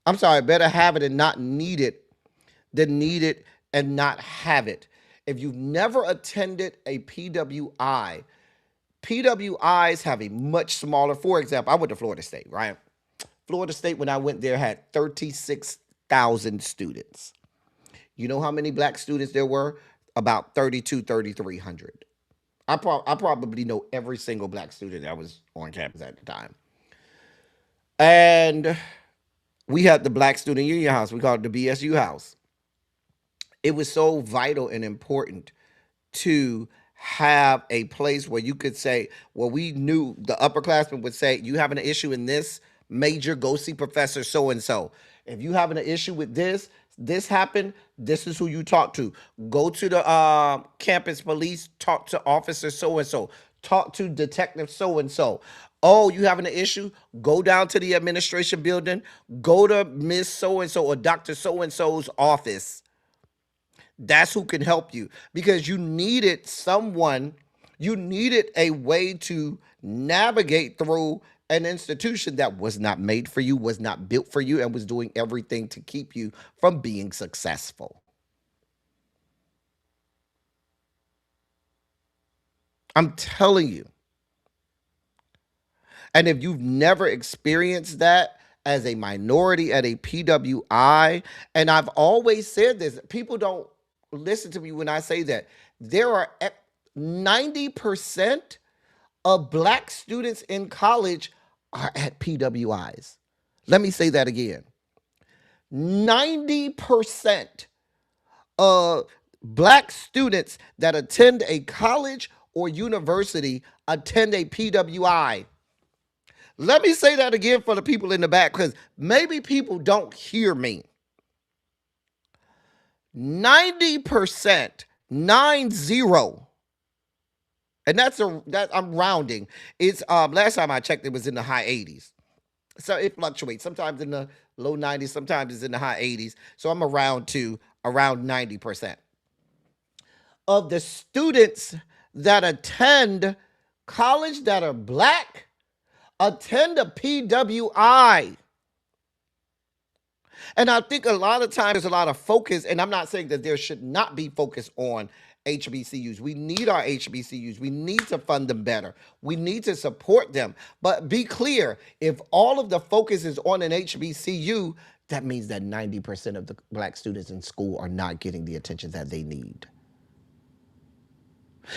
I'm sorry, better have it and not need it than need it and not have it. If you've never attended a PWI, PWIs have a much smaller, for example, I went to Florida State, right? Florida State, when I went there, had 36,000 students. You know how many black students there were? About 3,300. I probably know every single black student that was on campus at the time. And we had the Black Student Union House. We called it the BSU House. It was so vital and important to have a place where you could say, well, we knew the upperclassmen would say, you having an issue in this major, go see Professor so-and-so. If you having an issue with this happened, this is who you talk to. Go to the campus police, talk to officer so-and-so, talk to detective so-and-so. Oh, you having an issue? Go down to the administration building, go to Miss so-and-so or Dr. so-and-so's office. That's who can help you, because you needed someone, you needed a way to navigate through an institution that was not made for you, was not built for you, and was doing everything to keep you from being successful. I'm telling you. And if you've never experienced that as a minority at a PWI, and I've always said this, people don't listen to me when I say that. There are 90% of black students in college are at PWIs. Let me say that again. 90% of black students that attend a college or university attend a PWI. Let me say that again for the people in the back, because maybe people don't hear me. 90%, 90, and that I'm rounding. It's last time I checked, it was in the high 80s. So it fluctuates. Sometimes in the low 90s, sometimes it's in the high 80s. So I'm around 90% of the students that attend college that are black attend a PWI. And I think a lot of times there's a lot of focus, and I'm not saying that there should not be focus on HBCUs. We need our HBCUs. We need to fund them better. We need to support them. But be clear, if all of the focus is on an HBCU, that means that 90% of the black students in school are not getting the attention that they need.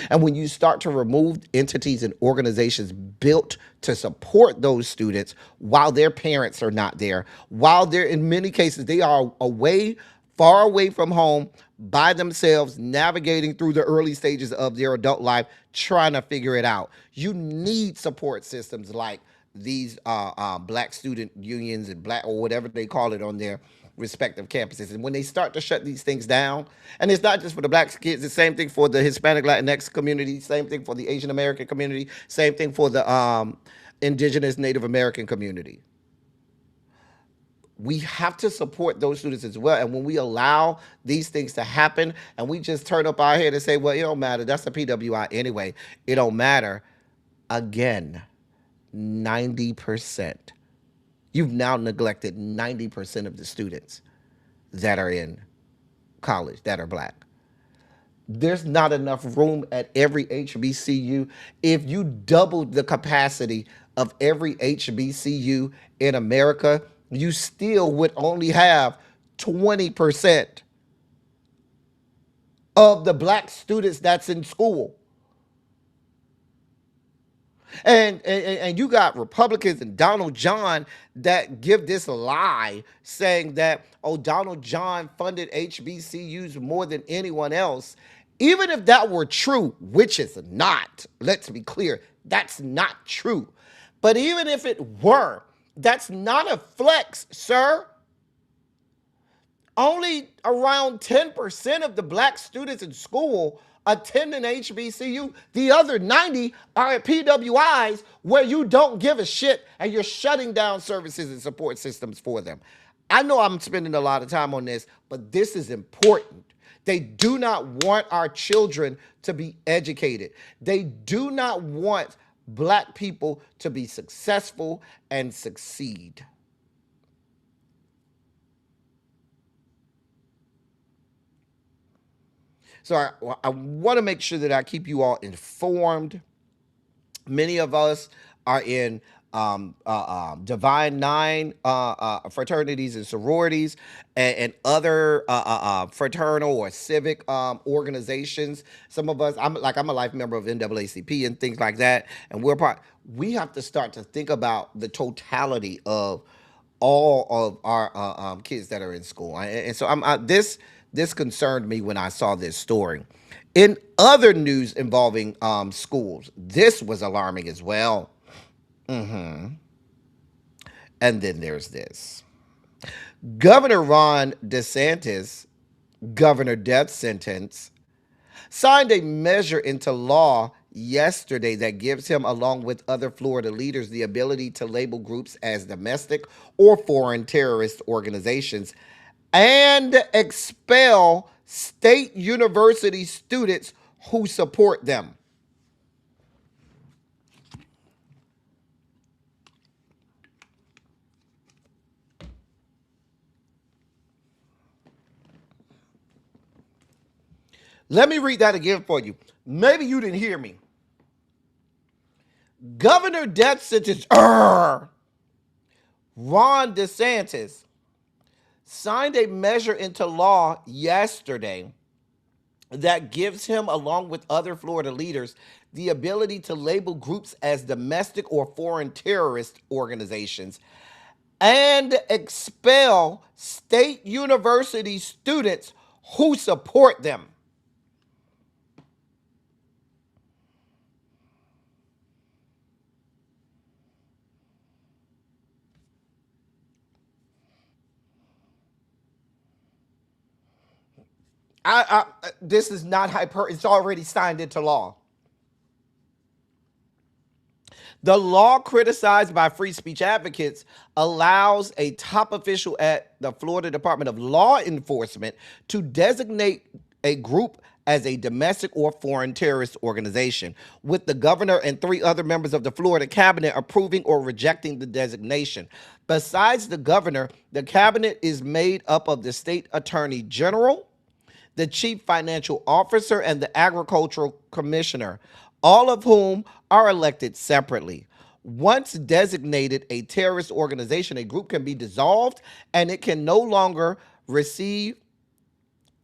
And when you start to remove entities and organizations built to support those students while their parents are not there, while they're, in many cases, they are away, far away from home, by themselves, navigating through the early stages of their adult life, trying to figure it out. You need support systems like these black student unions and black, or whatever they call it on their respective campuses. And when they start to shut these things down, and it's not just for the black kids, it's the same thing for the Hispanic Latinx community, same thing for the Asian American community, same thing for the indigenous Native American community. We have to support those students as well. And when we allow these things to happen and we just turn up our head and say, well, it don't matter, that's a PWI anyway, it don't matter, again, 90%. You've now neglected 90% of the students that are in college that are black. There's not enough room at every HBCU. If you doubled the capacity of every HBCU in America, you still would only have 20% of the black students that's in school. And you got Republicans and Donald John that give this lie saying that, oh, Donald John funded HBCUs more than anyone else. Even if that were true, which is not, let's be clear, that's not true. But even if it were, that's not a flex, sir. Only around 10% of the black students in school attend an HBCU. The other 90 are at PWIs where you don't give a shit and you're shutting down services and support systems for them. I know I'm spending a lot of time on this, but this is important. They do not want our children to be educated. They do not want black people to be successful and succeed. So I want to make sure that I keep you all informed. Many of us are in Divine Nine fraternities and sororities and other fraternal or civic organizations. Some of us, I'm a life member of NAACP and things like that, and we have to start to think about the totality of all of our kids that are in school. And so this concerned me when I saw this story. In other news involving schools, this was alarming as well. And then there's this. Governor Ron DeSantis, governor death sentence, signed a measure into law yesterday that gives him, along with other Florida leaders, the ability to label groups as domestic or foreign terrorist organizations and expel state university students who support them. Let me read that again for you. Maybe you didn't hear me. Governor death sentence Ron DeSantis signed a measure into law yesterday that gives him, along with other Florida leaders, the ability to label groups as domestic or foreign terrorist organizations and expel state university students who support them. This is not it's already signed into law. The law, criticized by free speech advocates, allows a top official at the Florida Department of Law Enforcement to designate a group as a domestic or foreign terrorist organization, with the governor and 3 other members of the Florida cabinet approving or rejecting the designation. Besides the governor, the cabinet is made up of the state attorney general, the chief financial officer, and the agricultural commissioner, all of whom are elected separately. Once designated a terrorist organization, a group can be dissolved and it can no longer receive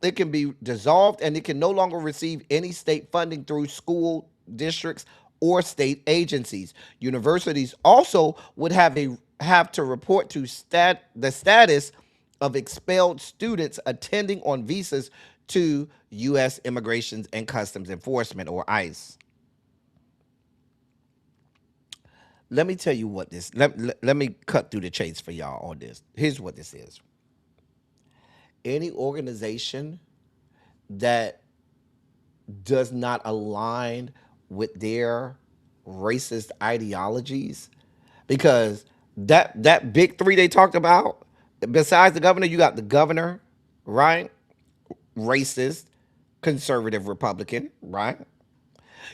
any state funding through school districts or state agencies. Universities also would have to report to the status of expelled students attending on visas to U.S. Immigration and Customs Enforcement, or ICE. Let me tell you what this, let me cut through the chase for y'all on this. Here's what this is. Any organization that does not align with their racist ideologies, because that big 3 they talked about, besides the governor, you got the governor, right? Racist, conservative Republican, right?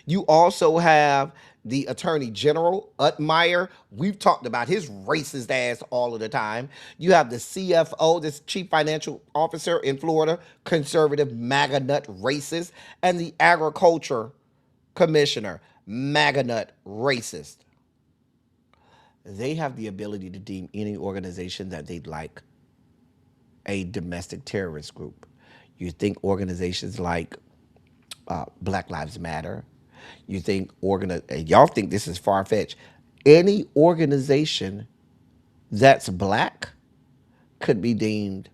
You also have the attorney general, Utmeyer. We've talked about his racist ass all of the time. You have the CFO, this chief financial officer in Florida, conservative, MAGA nut, racist, and the agriculture commissioner, MAGA nut, racist. They have the ability to deem any organization that they'd like a domestic terrorist group. You think organizations like Black Lives Matter, you think y'all think this is far-fetched. Any organization that's black could be deemed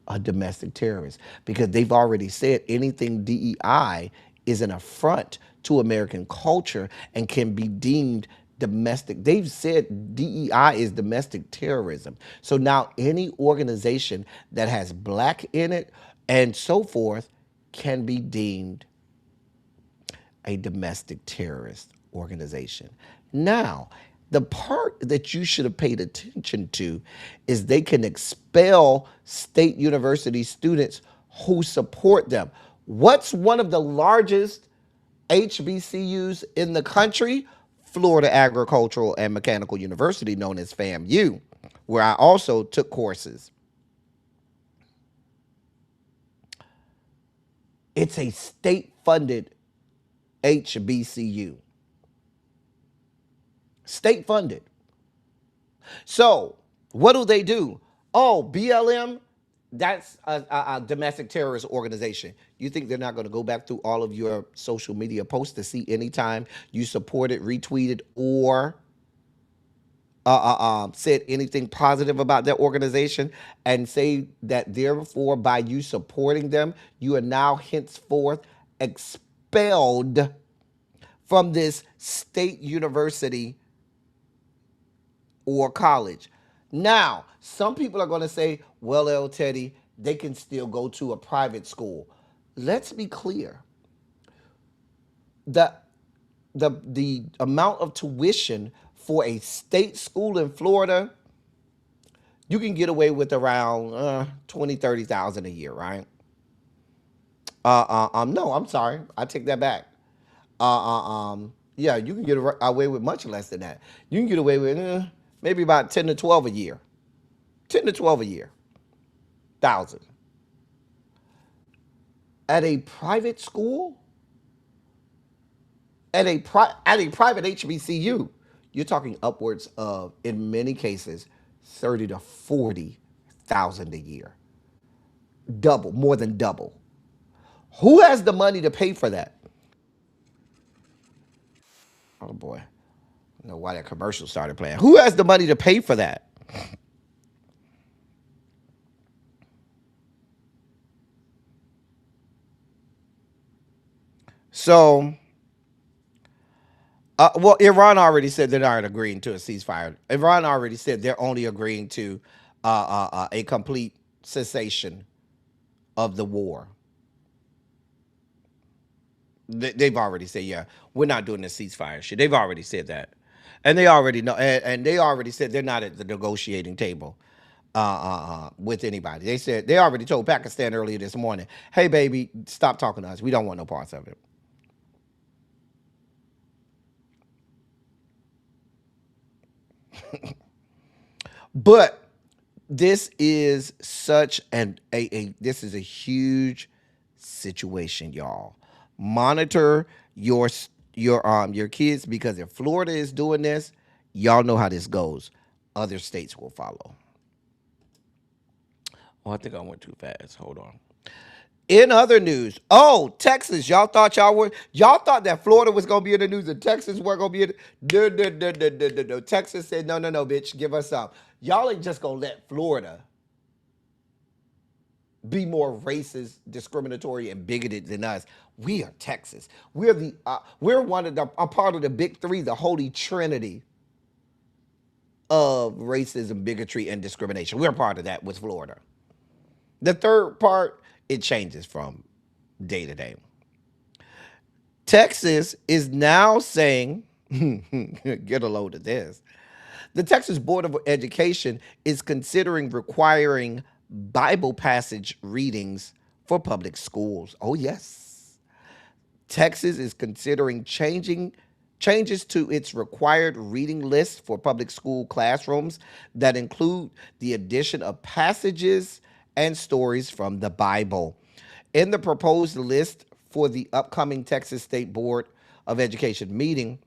a domestic terrorist, because they've already said anything DEI is an affront to American culture and can be deemed domestic. They've said DEI is domestic terrorism. So now any organization that has black in it and so forth can be deemed a domestic terrorist organization. Now, the part that you should have paid attention to is they can expel state university students who support them. What's one of the largest HBCUs in the country? Florida Agricultural and Mechanical University, known as FAMU, where I also took courses. It's a state-funded HBCU. State funded. So what do? Oh, BLM, that's a domestic terrorist organization. You think they're not going to go back through all of your social media posts to see anytime you supported, retweeted, or said anything positive about that organization, and say that therefore by you supporting them, you are now henceforth expelled from this state university or college? Now, some people are going to say, well, El Teddy, they can still go to a private school. Let's be clear. The amount of tuition for a state school in Florida, you can get away with around $20,000, $30,000 a year, right? No, I'm sorry. I take that back. Yeah, you can get away with much less than that. You can get away with maybe about 10 to 12 a year. 10 to 12 a year. Thousand. At a private school, at a private HBCU, you're talking upwards of, in many cases, 30 to 40,000 a year. Double, more than double. Who has the money to pay for that? Oh boy. I don't know why that commercial started playing. Who has the money to pay for that? So, well, Iran already said they're not agreeing to a ceasefire. Iran already said they're only agreeing to a complete cessation of the war. They've already said, yeah, we're not doing the ceasefire shit. They've already said that. And they already know, and they already said they're not at the negotiating table with anybody. They already told Pakistan earlier this morning, hey, baby, stop talking to us. We don't want no parts of it. But this is such this is a huge situation, y'all. Monitor your kids, because if Florida is doing this, y'all know how this goes. Other states will follow. Oh, I think I went too fast. Hold on. In other news, Texas, y'all thought that Florida was gonna be in the news and Texas weren't gonna be in it. No. Texas said, no, bitch, give us up. Y'all ain't just gonna let Florida be more racist, discriminatory, and bigoted than us. We are Texas. We're one of a part of the big three, the holy trinity of racism, bigotry, and discrimination. We're part of that with Florida. The third part, it changes from day to day. Texas is now saying, get a load of this. The Texas Board of Education is considering requiring Bible passage readings for public schools. Oh, yes. Texas is considering changes to its required reading list for public school classrooms that include the addition of passages and stories from the Bible. In the proposed list for the upcoming Texas State Board of Education meeting,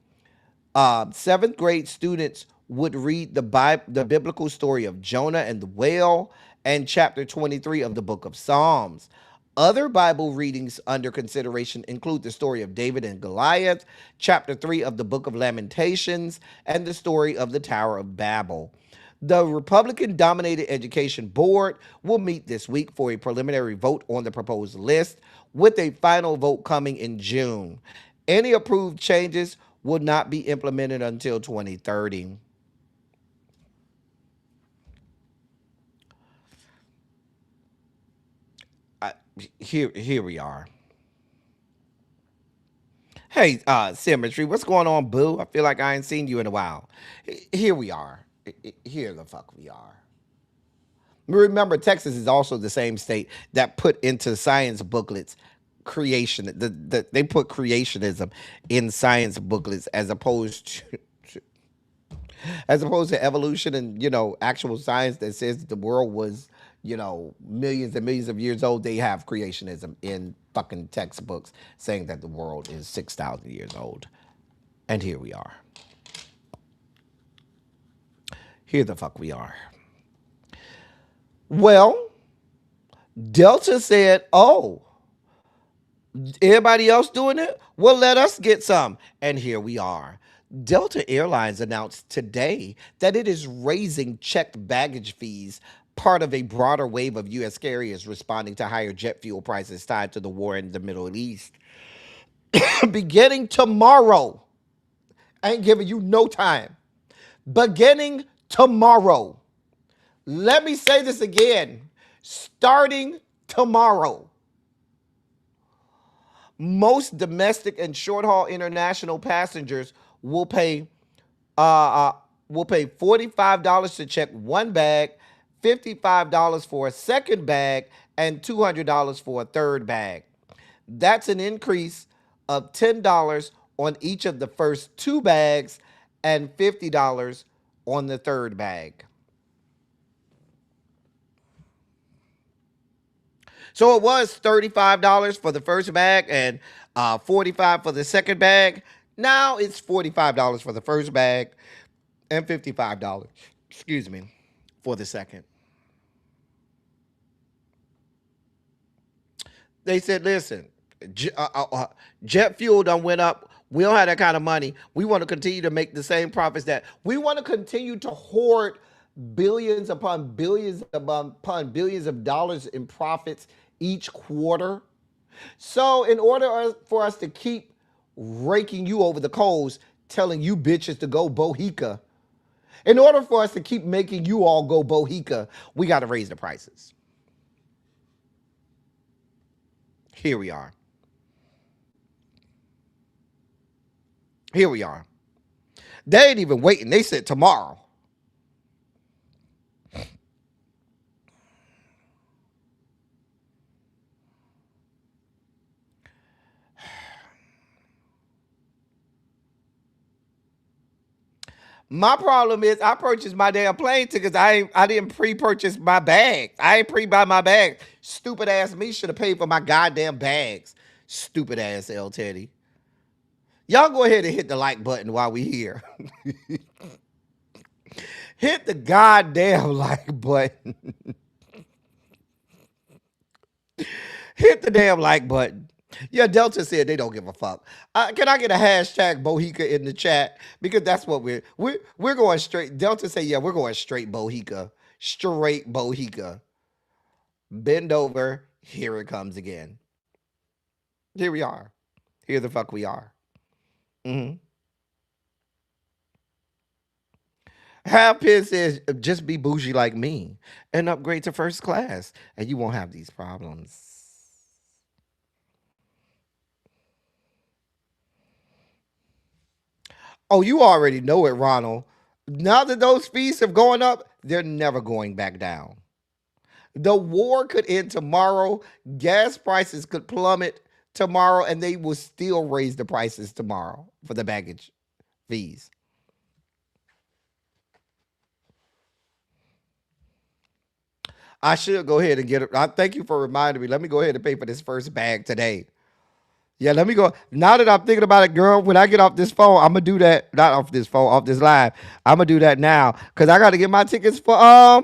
7th grade students would read the biblical story of Jonah and the whale and chapter 23 of the book of Psalms. Other Bible readings under consideration include the story of David and Goliath, chapter 3 of the book of Lamentations, and the story of the Tower of Babel. The Republican-dominated Education Board will meet this week for a preliminary vote on the proposed list, with a final vote coming in June. Any approved changes will not be implemented until 2030. Here we are. Hey, Symmetry, what's going on, boo? I feel like I ain't seen you in a while. Here we are. Here the fuck we are. Remember, Texas is also the same state that put into science booklets creation. They put creationism in science booklets as opposed to evolution and actual science that says that the world was millions and millions of years old. They have creationism in fucking textbooks saying that the world is 6,000 years old, and here we are. Here the fuck we are. Well, Delta said, "Oh, everybody else doing it? Well, let us get some." And here we are. Delta Airlines announced today that it is raising checked baggage fees, part of a broader wave of U.S. carriers responding to higher jet fuel prices tied to the war in the Middle East. Beginning tomorrow, I ain't giving you no time. Beginning tomorrow. Let me say this again. Starting tomorrow, most domestic and short-haul international passengers will pay $45 to check one bag, $55 for a second bag, and $200 for a third bag. That's an increase of $10 on each of the first two bags and $50 on the third bag. So it was $35 for the first bag and $45 for the second bag. Now it's $45 for the first bag and $55, for the second. They said, listen, jet fuel done went up. We don't have that kind of money. We want to continue to make the same profits that we want to continue to hoard billions upon billions upon billions of dollars in profits each quarter. So in order for us to keep raking you over the coals, telling you bitches to go bohica, in order for us to keep making you all go bohica, we got to raise the prices. Here we are. Here we are. They ain't even waiting. They said tomorrow. My problem is I purchased my damn plane tickets. I didn't pre-purchase my bags. I ain't pre-buy my bags. Stupid ass me should have paid for my goddamn bags. Stupid ass L Teddy. Y'all go ahead and hit the like button while we here. Hit the goddamn like button. Hit the damn like button. Yeah, Delta said they don't give a fuck. Can I get a hashtag Bohica in the chat? Because that's what we're going straight. Delta say, yeah, we're going straight Bohica. Straight Bohica. Bend over. Here it comes again. Here we are. Here the fuck we are. Half Pin says, just be bougie like me and upgrade to first class, and you won't have these problems. Oh, you already know it, Ronald. Now that those fees have gone up, they're never going back down. The war could end tomorrow. Gas prices could plummet tomorrow, and they will still raise the prices tomorrow for the baggage fees. I should go ahead and get it. I thank you for reminding me. Let me go ahead and pay for this first bag today. Yeah, let me go. Now that I'm thinking about it, girl, when I get off this phone, I'm going to do that. Not off this phone, off this live. I'm going to do that now. Because I got to get my tickets for, I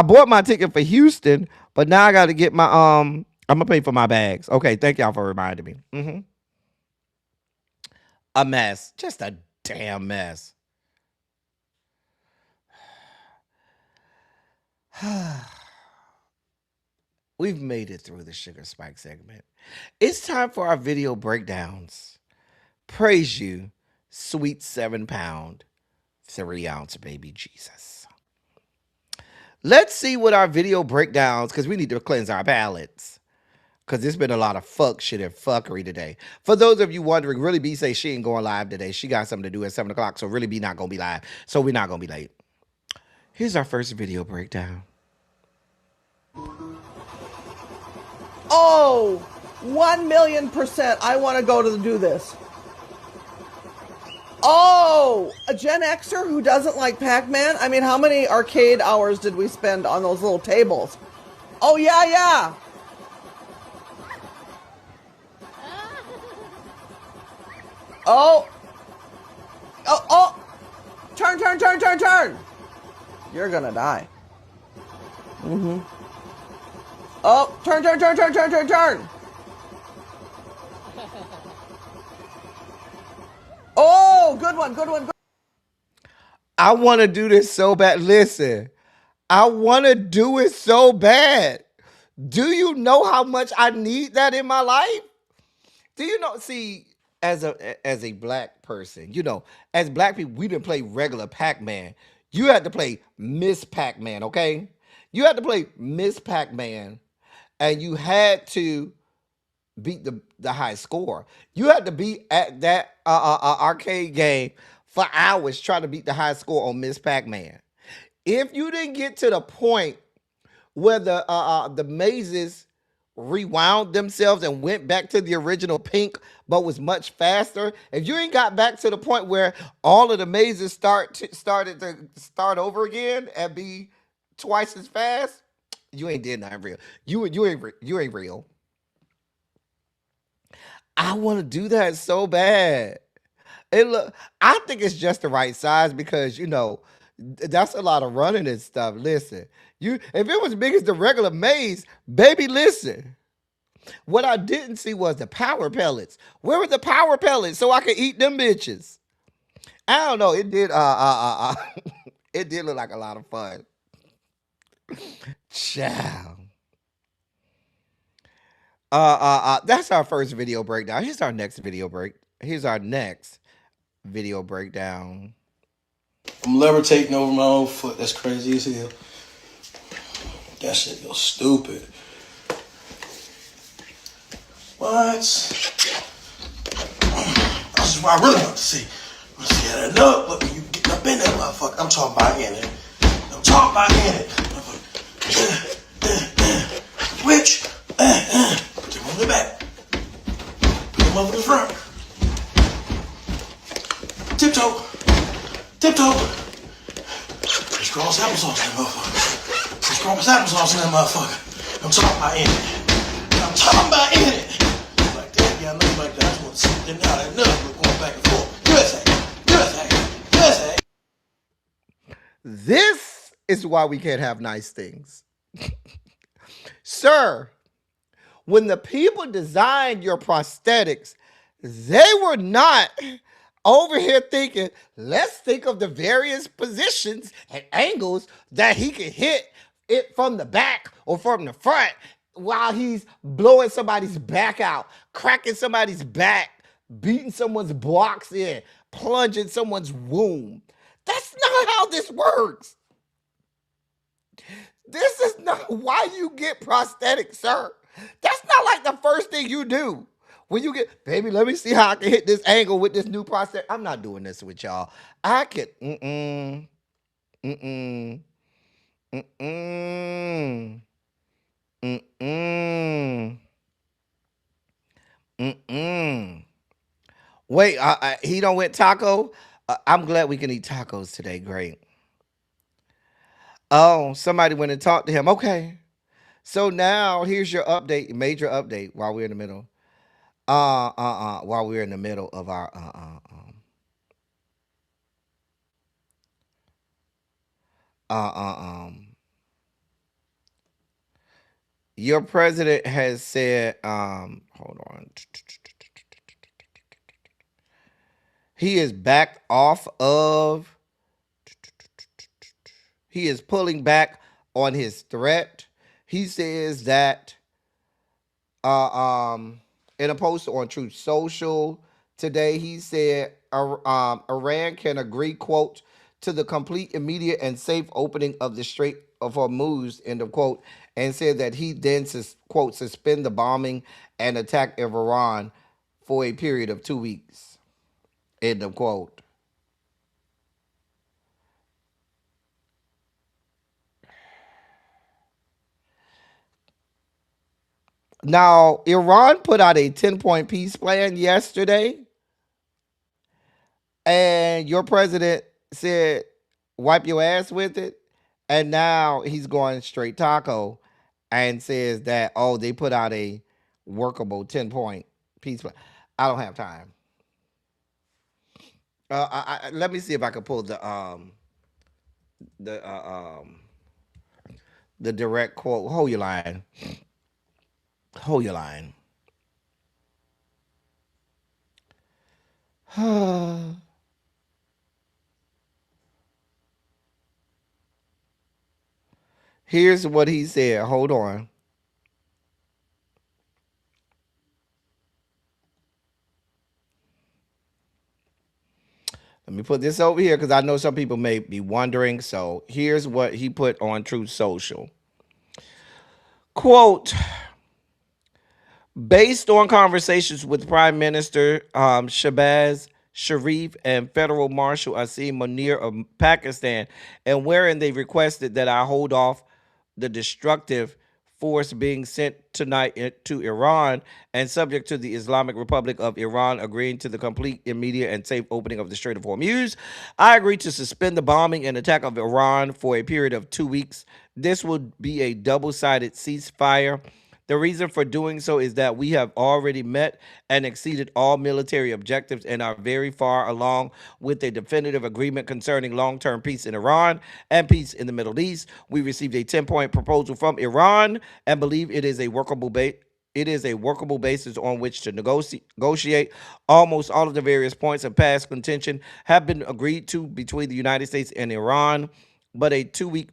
bought my ticket for Houston, but now I got to get my, I'm going to pay for my bags. Okay, thank y'all for reminding me. A mess. Just a damn mess. We've made it through the Sugar Spike segment. It's time for our video breakdowns. Praise you, sweet 7-pound, 3-ounce baby Jesus. Let's see what our video breakdowns, because we need to cleanse our palates. because there's been a lot of fuck shit and fuckery today. For those of you wondering, Really B say she ain't going live today. She got something to do at 7 o'clock, so Really B not going to be live. So we're not going to be late. Here's our first video breakdown. Oh, 1,000,000%. I want to go to do this. Oh, a Gen Xer who doesn't like Pac-Man? I mean, how many arcade hours did we spend on those little tables? Oh, yeah, yeah. Oh. Oh, oh. Turn, turn, turn, turn, turn. You're gonna die. Mm-hmm. Oh, turn, turn, turn, turn, turn, turn, turn. Oh, good one, good one, good. I want to do this so bad. Listen, I want to do it so bad. Do you know how much I need that in my life? Do you know? See, as a black person, you know, as black people, we didn't play regular Pac-Man. You had to play Miss Pac-Man, okay? You had to play Miss Pac-Man, and you had to beat the high score. You had to be at that arcade game for hours trying to beat the high score on Miss Pac-Man. If you didn't get to the point where the mazes rewound themselves and went back to the original pink, but was much faster. If you ain't got back to the point where all of the mazes started to start over again and be twice as fast, you ain't did nothing real. You ain't real. I want to do that so bad. I think it's just the right size because you know that's a lot of running and stuff. Listen, if it was big as the regular maze, baby, listen. What I didn't see was the power pellets. Where were the power pellets so I could eat them bitches? I don't know. It did it did look like a lot of fun. Ciao. That's our first video breakdown. Here's our next video breakdown. I'm levitating over my own foot. That's crazy as hell. That shit feels stupid. What? This is what I really want to see. I see that enough. Look, you get up in that motherfucker. I'm talking about in it. I'm talking about in it. Switch. Put them on the back. Put them over the front. Tiptoe. Tiptoe. Crisscross applesauce in that motherfucker. Crisscross applesauce in that motherfucker. I'm talking about in it. I'm talking about in it. Like that, yeah, I know like that. I just want to see them out that nut. We're going back and forth. USA. USA. USA. This is why we can't have nice things. Sir, when the people designed your prosthetics, they were not over here thinking, let's think of the various positions and angles that he can hit it from the back or from the front while he's blowing somebody's back out, cracking somebody's back, beating someone's blocks in, plunging someone's womb. That's not how this works. This is not why you get prosthetics, sir. That's not like the first thing you do. When you get, baby, let me see how I can hit this angle with this new prosthetic. I'm not doing this with y'all. I can, Wait, he don't went taco? I'm glad we can eat tacos today. Great. Oh, somebody went and talked to him. Okay. So now here's your update, major update while we're in the middle. While we're in the middle of our your president has said, hold on. He is backed off of, he is pulling back on his threat. He says that in a post on Truth Social today, he said Iran can agree, quote, to the complete, immediate, and safe opening of the Strait of Hormuz, end of quote, and said that he then, quote, suspend the bombing and attack of Iran for a period of 2 weeks, end of quote. Now, Iran put out a 10-point peace plan yesterday, and your president said, wipe your ass with it. And now he's going straight taco and says that, oh, they put out a workable 10-point peace plan. I don't have time. Let me see if I can pull the direct quote. Hold your line. Hold your line. Here's what he said. Hold on. Let me put this over here because I know some people may be wondering. So here's what he put on Truth Social. Quote, based on conversations with Prime Minister Shehbaz Sharif and Federal Marshal Asim Munir of Pakistan, and wherein they requested that I hold off the destructive force being sent tonight to Iran, and subject to the Islamic Republic of Iran agreeing to the complete, immediate, and safe opening of the Strait of Hormuz, I agreed to suspend the bombing and attack of Iran for a period of 2 weeks. This would be a double-sided ceasefire. The reason for doing so is that we have already met and exceeded all military objectives and are very far along with a definitive agreement concerning long-term peace in Iran and peace in the Middle East. We received a 10-point proposal from Iran and believe it is a workable basis on which to negotiate. Almost all of the various points of past contention have been agreed to between the United States and Iran, but a 2-week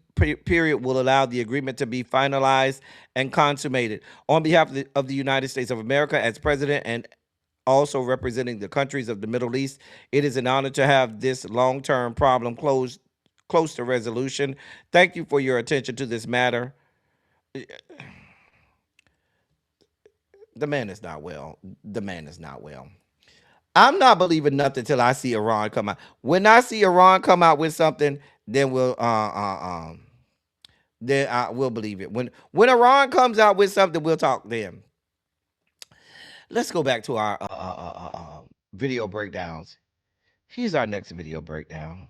period will allow the agreement to be finalized and consummated. On behalf of the United States of America, as president and also representing the countries of the Middle East, it is an honor to have this long-term problem close to resolution. Thank you for your attention to this matter. The man is not well. The man is not well. I'm not believing nothing till I see Iran come out. When I see Iran come out with something, then we'll believe it. When Iran comes out with something, we'll talk then. Let's go back to our video breakdowns. Here's our next video breakdown.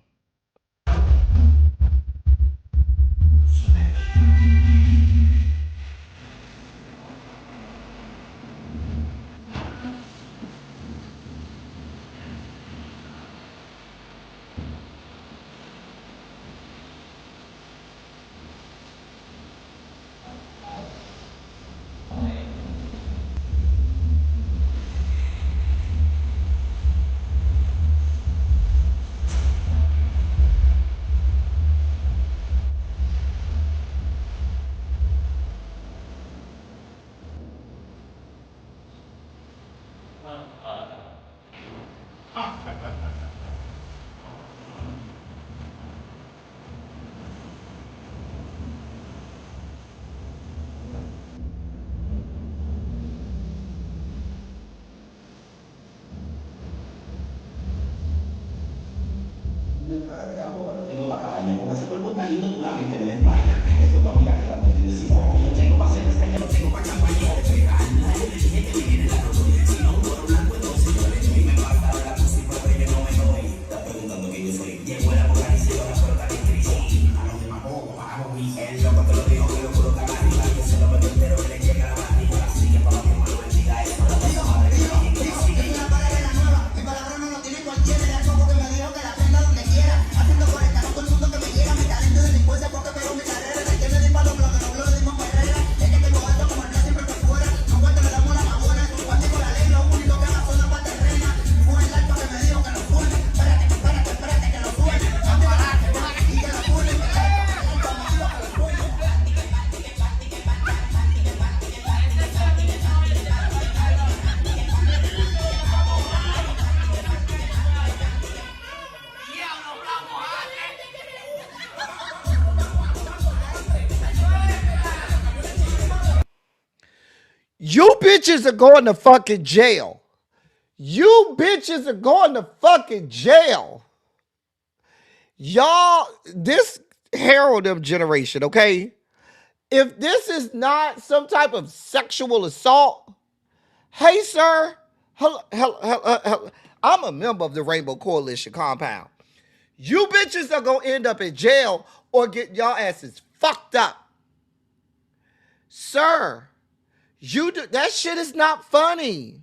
You bitches are going to fucking jail. You bitches are going to fucking jail. Y'all, this herald of generation, okay? If this is not some type of sexual assault, hey, sir, I'm a member of the Rainbow Coalition compound. You bitches are going to end up in jail or get y'all asses fucked up. Sir, that shit is not funny.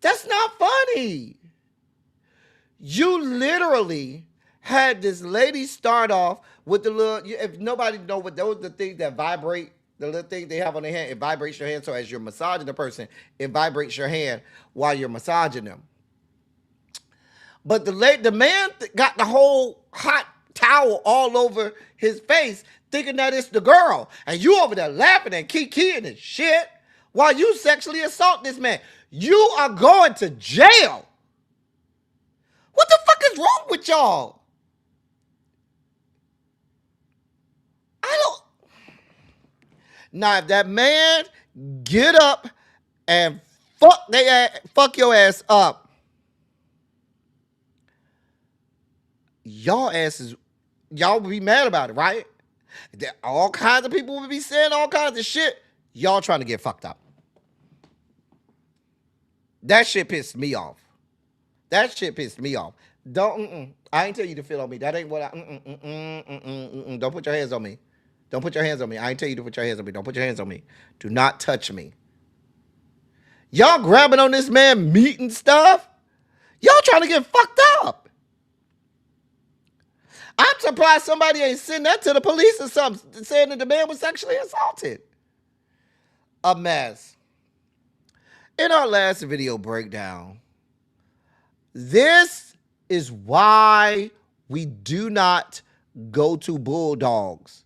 That's not funny. You literally had this lady start off with the little, if nobody know what those are the things that vibrate, the little thing they have on their hand, it vibrates your hand. So as you're massaging the person, it vibrates your hand while you're massaging them. But the man got the whole hot towel all over his face, thinking that it's the girl. And you over there laughing and kikiing and shit while you sexually assault this man. You are going to jail. What the fuck is wrong with y'all? I don't. Now, if that man get up and fuck your ass up, y'all will be mad about it, right? All kinds of people will be saying all kinds of shit. Y'all trying to get fucked up. That shit pissed me off. I ain't tell you to feel on me. That ain't what I. Don't put your hands on me. Don't put your hands on me. I ain't tell you to put your hands on me. Don't put your hands on me. Do not touch me. Y'all grabbing on this man meat and stuff. Y'all trying to get fucked up. I'm surprised somebody ain't sent that to the police or something, saying that the man was sexually assaulted. A mess. In our last video breakdown, this is why we do not go to bulldogs.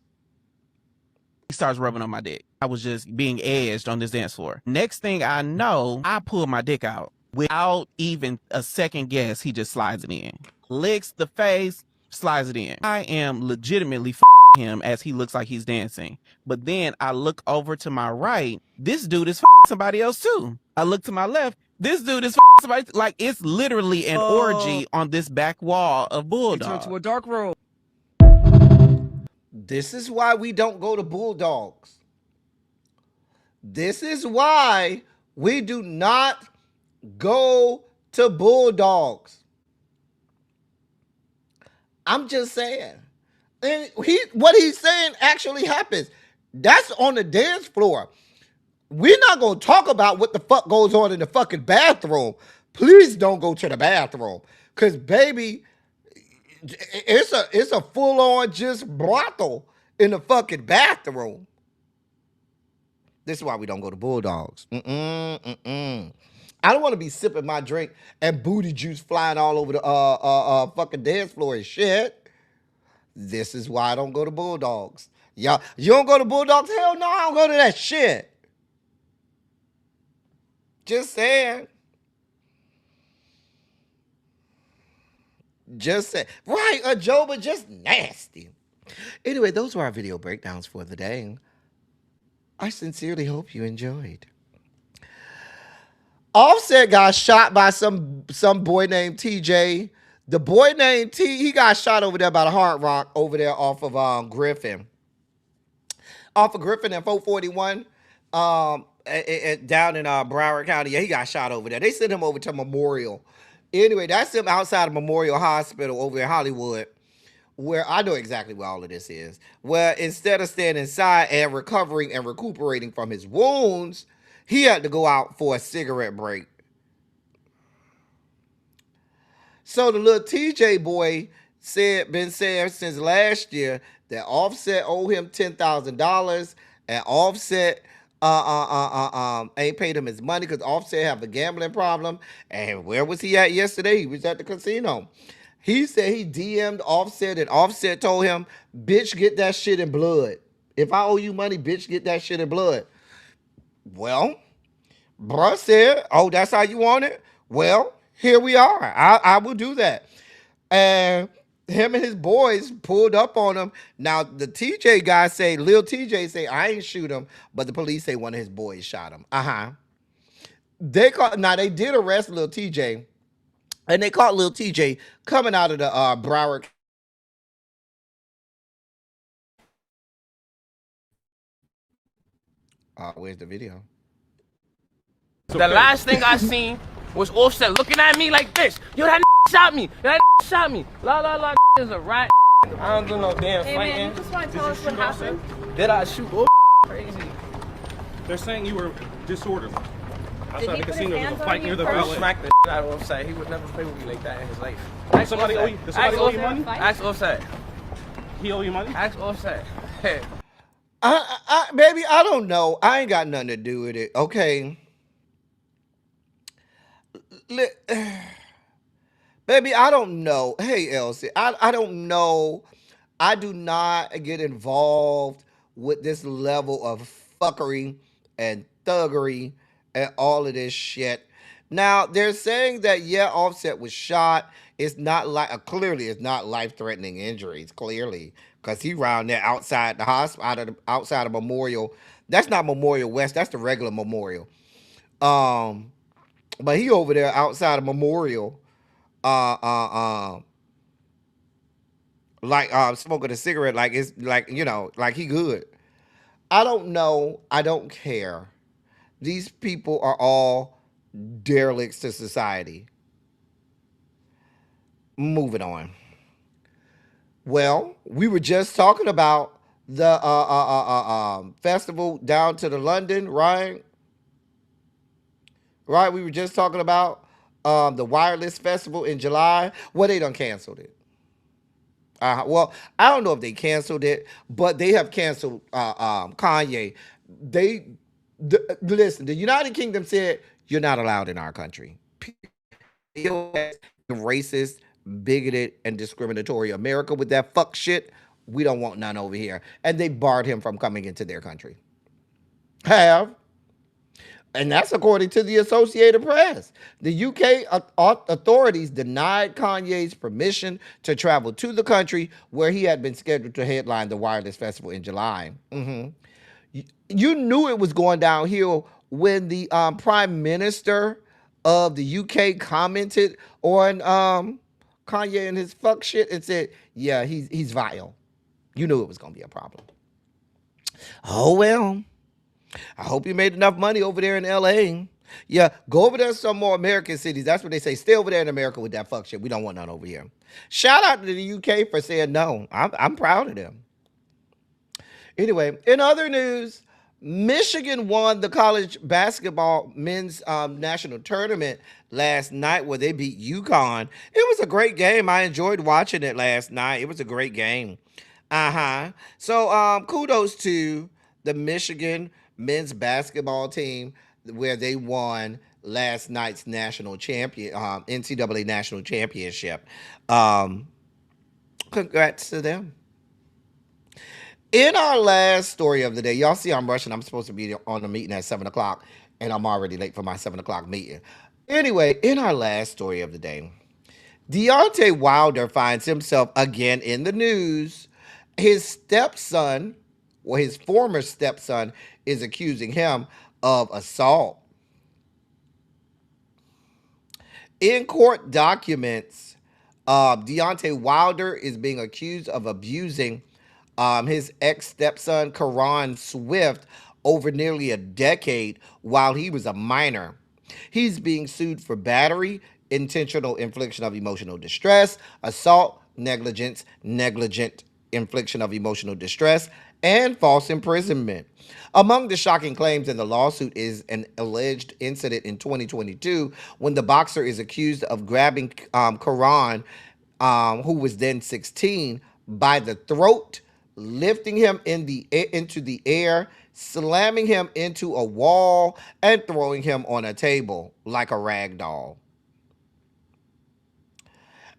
He starts rubbing on my dick. I was just being edged on this dance floor. Next thing I know, I pull my dick out. Without even a second guess, he just slides it in. Licks the face, slides it in. I am legitimately him as he looks like he's dancing. But then I look over to my right. This dude is somebody else too. I look to my left. This dude is somebody. Like, it's literally an orgy on this back wall of Bulldog. He turned to a dark room. This is why we don't go to bulldogs. This is why we do not go to bulldogs. I'm just saying. And what he's saying actually happens. That's on the dance floor. We're not going to talk about what the fuck goes on in the fucking bathroom. Please don't go to the bathroom. Because, baby, it's a full-on just brothel in the fucking bathroom. This is why we don't go to bulldogs. I don't want to be sipping my drink and booty juice flying all over the fucking dance floor and shit. This is why I don't go to bulldogs. Y'all, you don't go to bulldogs? Hell no, I don't go to that shit. Just saying. Right, a Joba just nasty. Anyway, those were our video breakdowns for the day. I sincerely hope you enjoyed. Offset got shot by some boy named TJ. The boy named T, he got shot over there by the Hard Rock over there off of Griffin. Off of Griffin and 441 down in Broward County. Yeah, he got shot over there. They sent him over to Memorial. Anyway, that's him outside of Memorial Hospital over in Hollywood, where I know exactly where all of this is. Where instead of staying inside and recovering and recuperating from his wounds, he had to go out for a cigarette break. So the little TJ boy been saying since last year that Offset owed him $10,000 and Offset ain't paid him his money because Offset have a gambling problem. And where was he at yesterday? He was at the casino. He said he DM'd Offset and Offset told him, bitch, get that shit in blood. If I owe you money, bitch, get that shit in blood. Well, bruh said, oh, that's how you want it? Well, here we are. I will do that. And him and his boys pulled up on him. Now the TJ guy say, Lil TJ say, I ain't shoot him, but the police say one of his boys shot him. They did arrest Lil TJ, and they caught Lil TJ coming out of the Broward. Where's the video? The last thing I seen was Offset looking at me like this. Yo, that shot me. That shot me. La la la is a rat. I don't do no damn Hey fighting. man, you just want to tell us what happened? Did I shoot? Crazy. They're saying you were disorderly. Outside the he put his casino, there was hands a on fight you? near the I valet. smacked the out of Offset. He would never play with me like that in his life. Does somebody owe you money? Ask Offset. He owe you money? Ask Offset. Baby, I don't know. I ain't got nothing to do with it. Okay. Baby, I don't know. Hey, Elsie, I don't know. I do not get involved with this level of fuckery and thuggery and all of this shit. Now, they're saying that, yeah, Offset was shot. It's not like, clearly it's not life-threatening injuries, clearly, because he around there outside the hospital, outside of Memorial. That's not Memorial West. That's the regular Memorial. But he over there outside of Memorial, smoking a cigarette, like it's like, you know, like he good. I don't know. I don't care. These people are all derelicts to society. Moving on. Well, we were just talking about the festival down to the London, right? Right, we were just talking about the Wireless Festival in July. Well, they done canceled it. Well, I don't know if they canceled it, but they have canceled Kanye. Listen, the United Kingdom said, you're not allowed in our country. Racist, bigoted, and discriminatory America with that fuck shit. We don't want none over here. And they barred him from coming into their country. And that's according to the Associated Press. The UK authorities denied Kanye's permission to travel to the country where he had been scheduled to headline the Wireless Festival in July. You knew it was going downhill when the Prime Minister of the UK commented on Kanye and his fuck shit and said, yeah, he's vile. You knew it was going to be a problem. Oh, well. I hope you made enough money over there in LA. Yeah, go over there to some more American cities. That's what they say. Stay over there in America with that fuck shit. We don't want none over here. Shout out to the UK for saying no. I'm proud of them. Anyway, in other news, Michigan won the college basketball men's national tournament last night where they beat UConn. It was a great game. I enjoyed watching it last night. It was a great game. So kudos to the Michigan men's basketball team where they won last night's national champion, NCAA national championship. Congrats to them. In our last story of the day, y'all see I'm rushing. I'm supposed to be on the meeting at 7 o'clock, and I'm already late for my 7 o'clock meeting. Anyway, in our last story of the day, Deontay Wilder finds himself again in the news. His stepson, or his former stepson, is accusing him of assault. In court documents, Deontay Wilder is being accused of abusing his ex-stepson, Karan Swift, over nearly a decade while he was a minor. He's being sued for battery, intentional infliction of emotional distress, assault, negligent infliction of emotional distress, and false imprisonment. Among the shocking claims in the lawsuit is an alleged incident in 2022 when the boxer is accused of grabbing Karan, who was then 16, by the throat, lifting him into the air, slamming him into a wall, and throwing him on a table like a rag doll.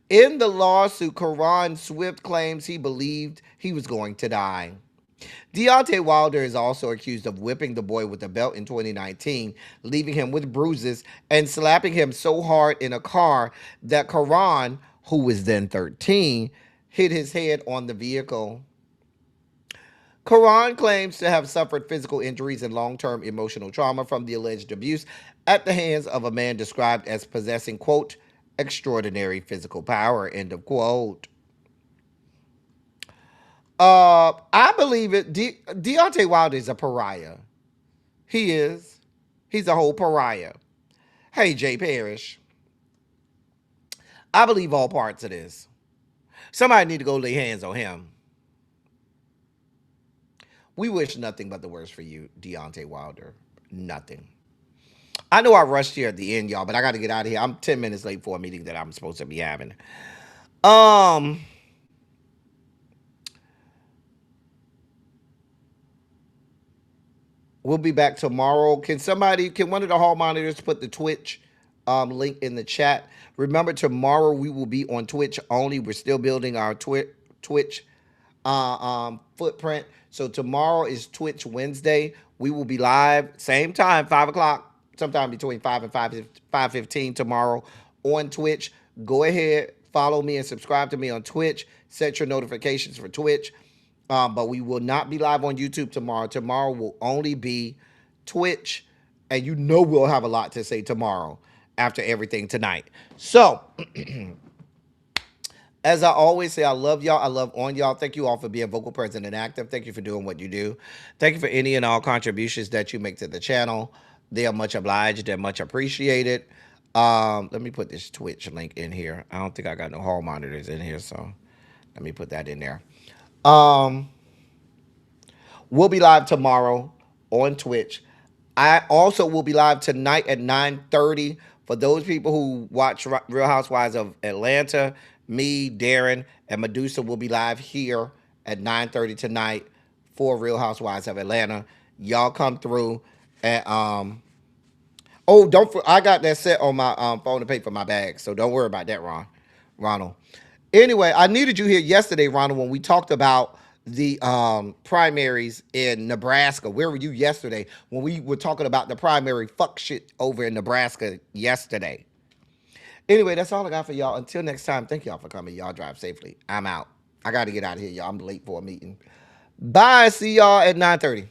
In the lawsuit, Karan Swift claims he believed he was going to die. Deontay Wilder is also accused of whipping the boy with a belt in 2019, leaving him with bruises and slapping him so hard in a car that Karan, who was then 13, hit his head on the vehicle. Karan claims to have suffered physical injuries and long-term emotional trauma from the alleged abuse at the hands of a man described as possessing, quote, extraordinary physical power, end of quote. I believe it. Deontay Wilder is a pariah. He is. He's a whole pariah. Hey, Jay Parrish. I believe all parts of this. Somebody need to go lay hands on him. We wish nothing but the worst for you, Deontay Wilder. Nothing. I know I rushed here at the end, y'all, but I got to get out of here. I'm 10 minutes late for a meeting that I'm supposed to be having. We'll be back tomorrow. Can one of the hall monitors put the Twitch link in the chat? Remember, tomorrow we will be on Twitch only. We're still building our Twitch footprint. So tomorrow is Twitch Wednesday. We will be live, same time, 5 o'clock, sometime between 5 and 5:15 tomorrow on Twitch. Go ahead, follow me and subscribe to me on Twitch. Set your notifications for Twitch. But we will not be live on YouTube tomorrow. Tomorrow will only be Twitch. And you know we'll have a lot to say tomorrow after everything tonight. So, as I always say, I love y'all. I love on y'all. Thank you all for being vocal, present, and active. Thank you for doing what you do. Thank you for any and all contributions that you make to the channel. They are much obliged. They're much appreciated. Let me put this Twitch link in here. I don't think I got no hall monitors in here, so let me put that in there. We'll be live tomorrow on Twitch. I also will be live tonight at 9:30. For those people who watch Real Housewives of Atlanta, me, Darren, and Medusa will be live here at 9:30 tonight for Real Housewives of Atlanta. Y'all come through. And I got that set on my phone to pay for my bag, so don't worry about that, Ronald. Anyway, I needed you here yesterday, Ronald, when we talked about the primaries in Nebraska. Where were you yesterday when we were talking about the primary fuck shit over in Nebraska yesterday? Anyway, that's all I got for y'all. Until next time, thank y'all for coming. Y'all drive safely. I'm out. I got to get out of here, y'all. I'm late for a meeting. Bye. See y'all at 9:30.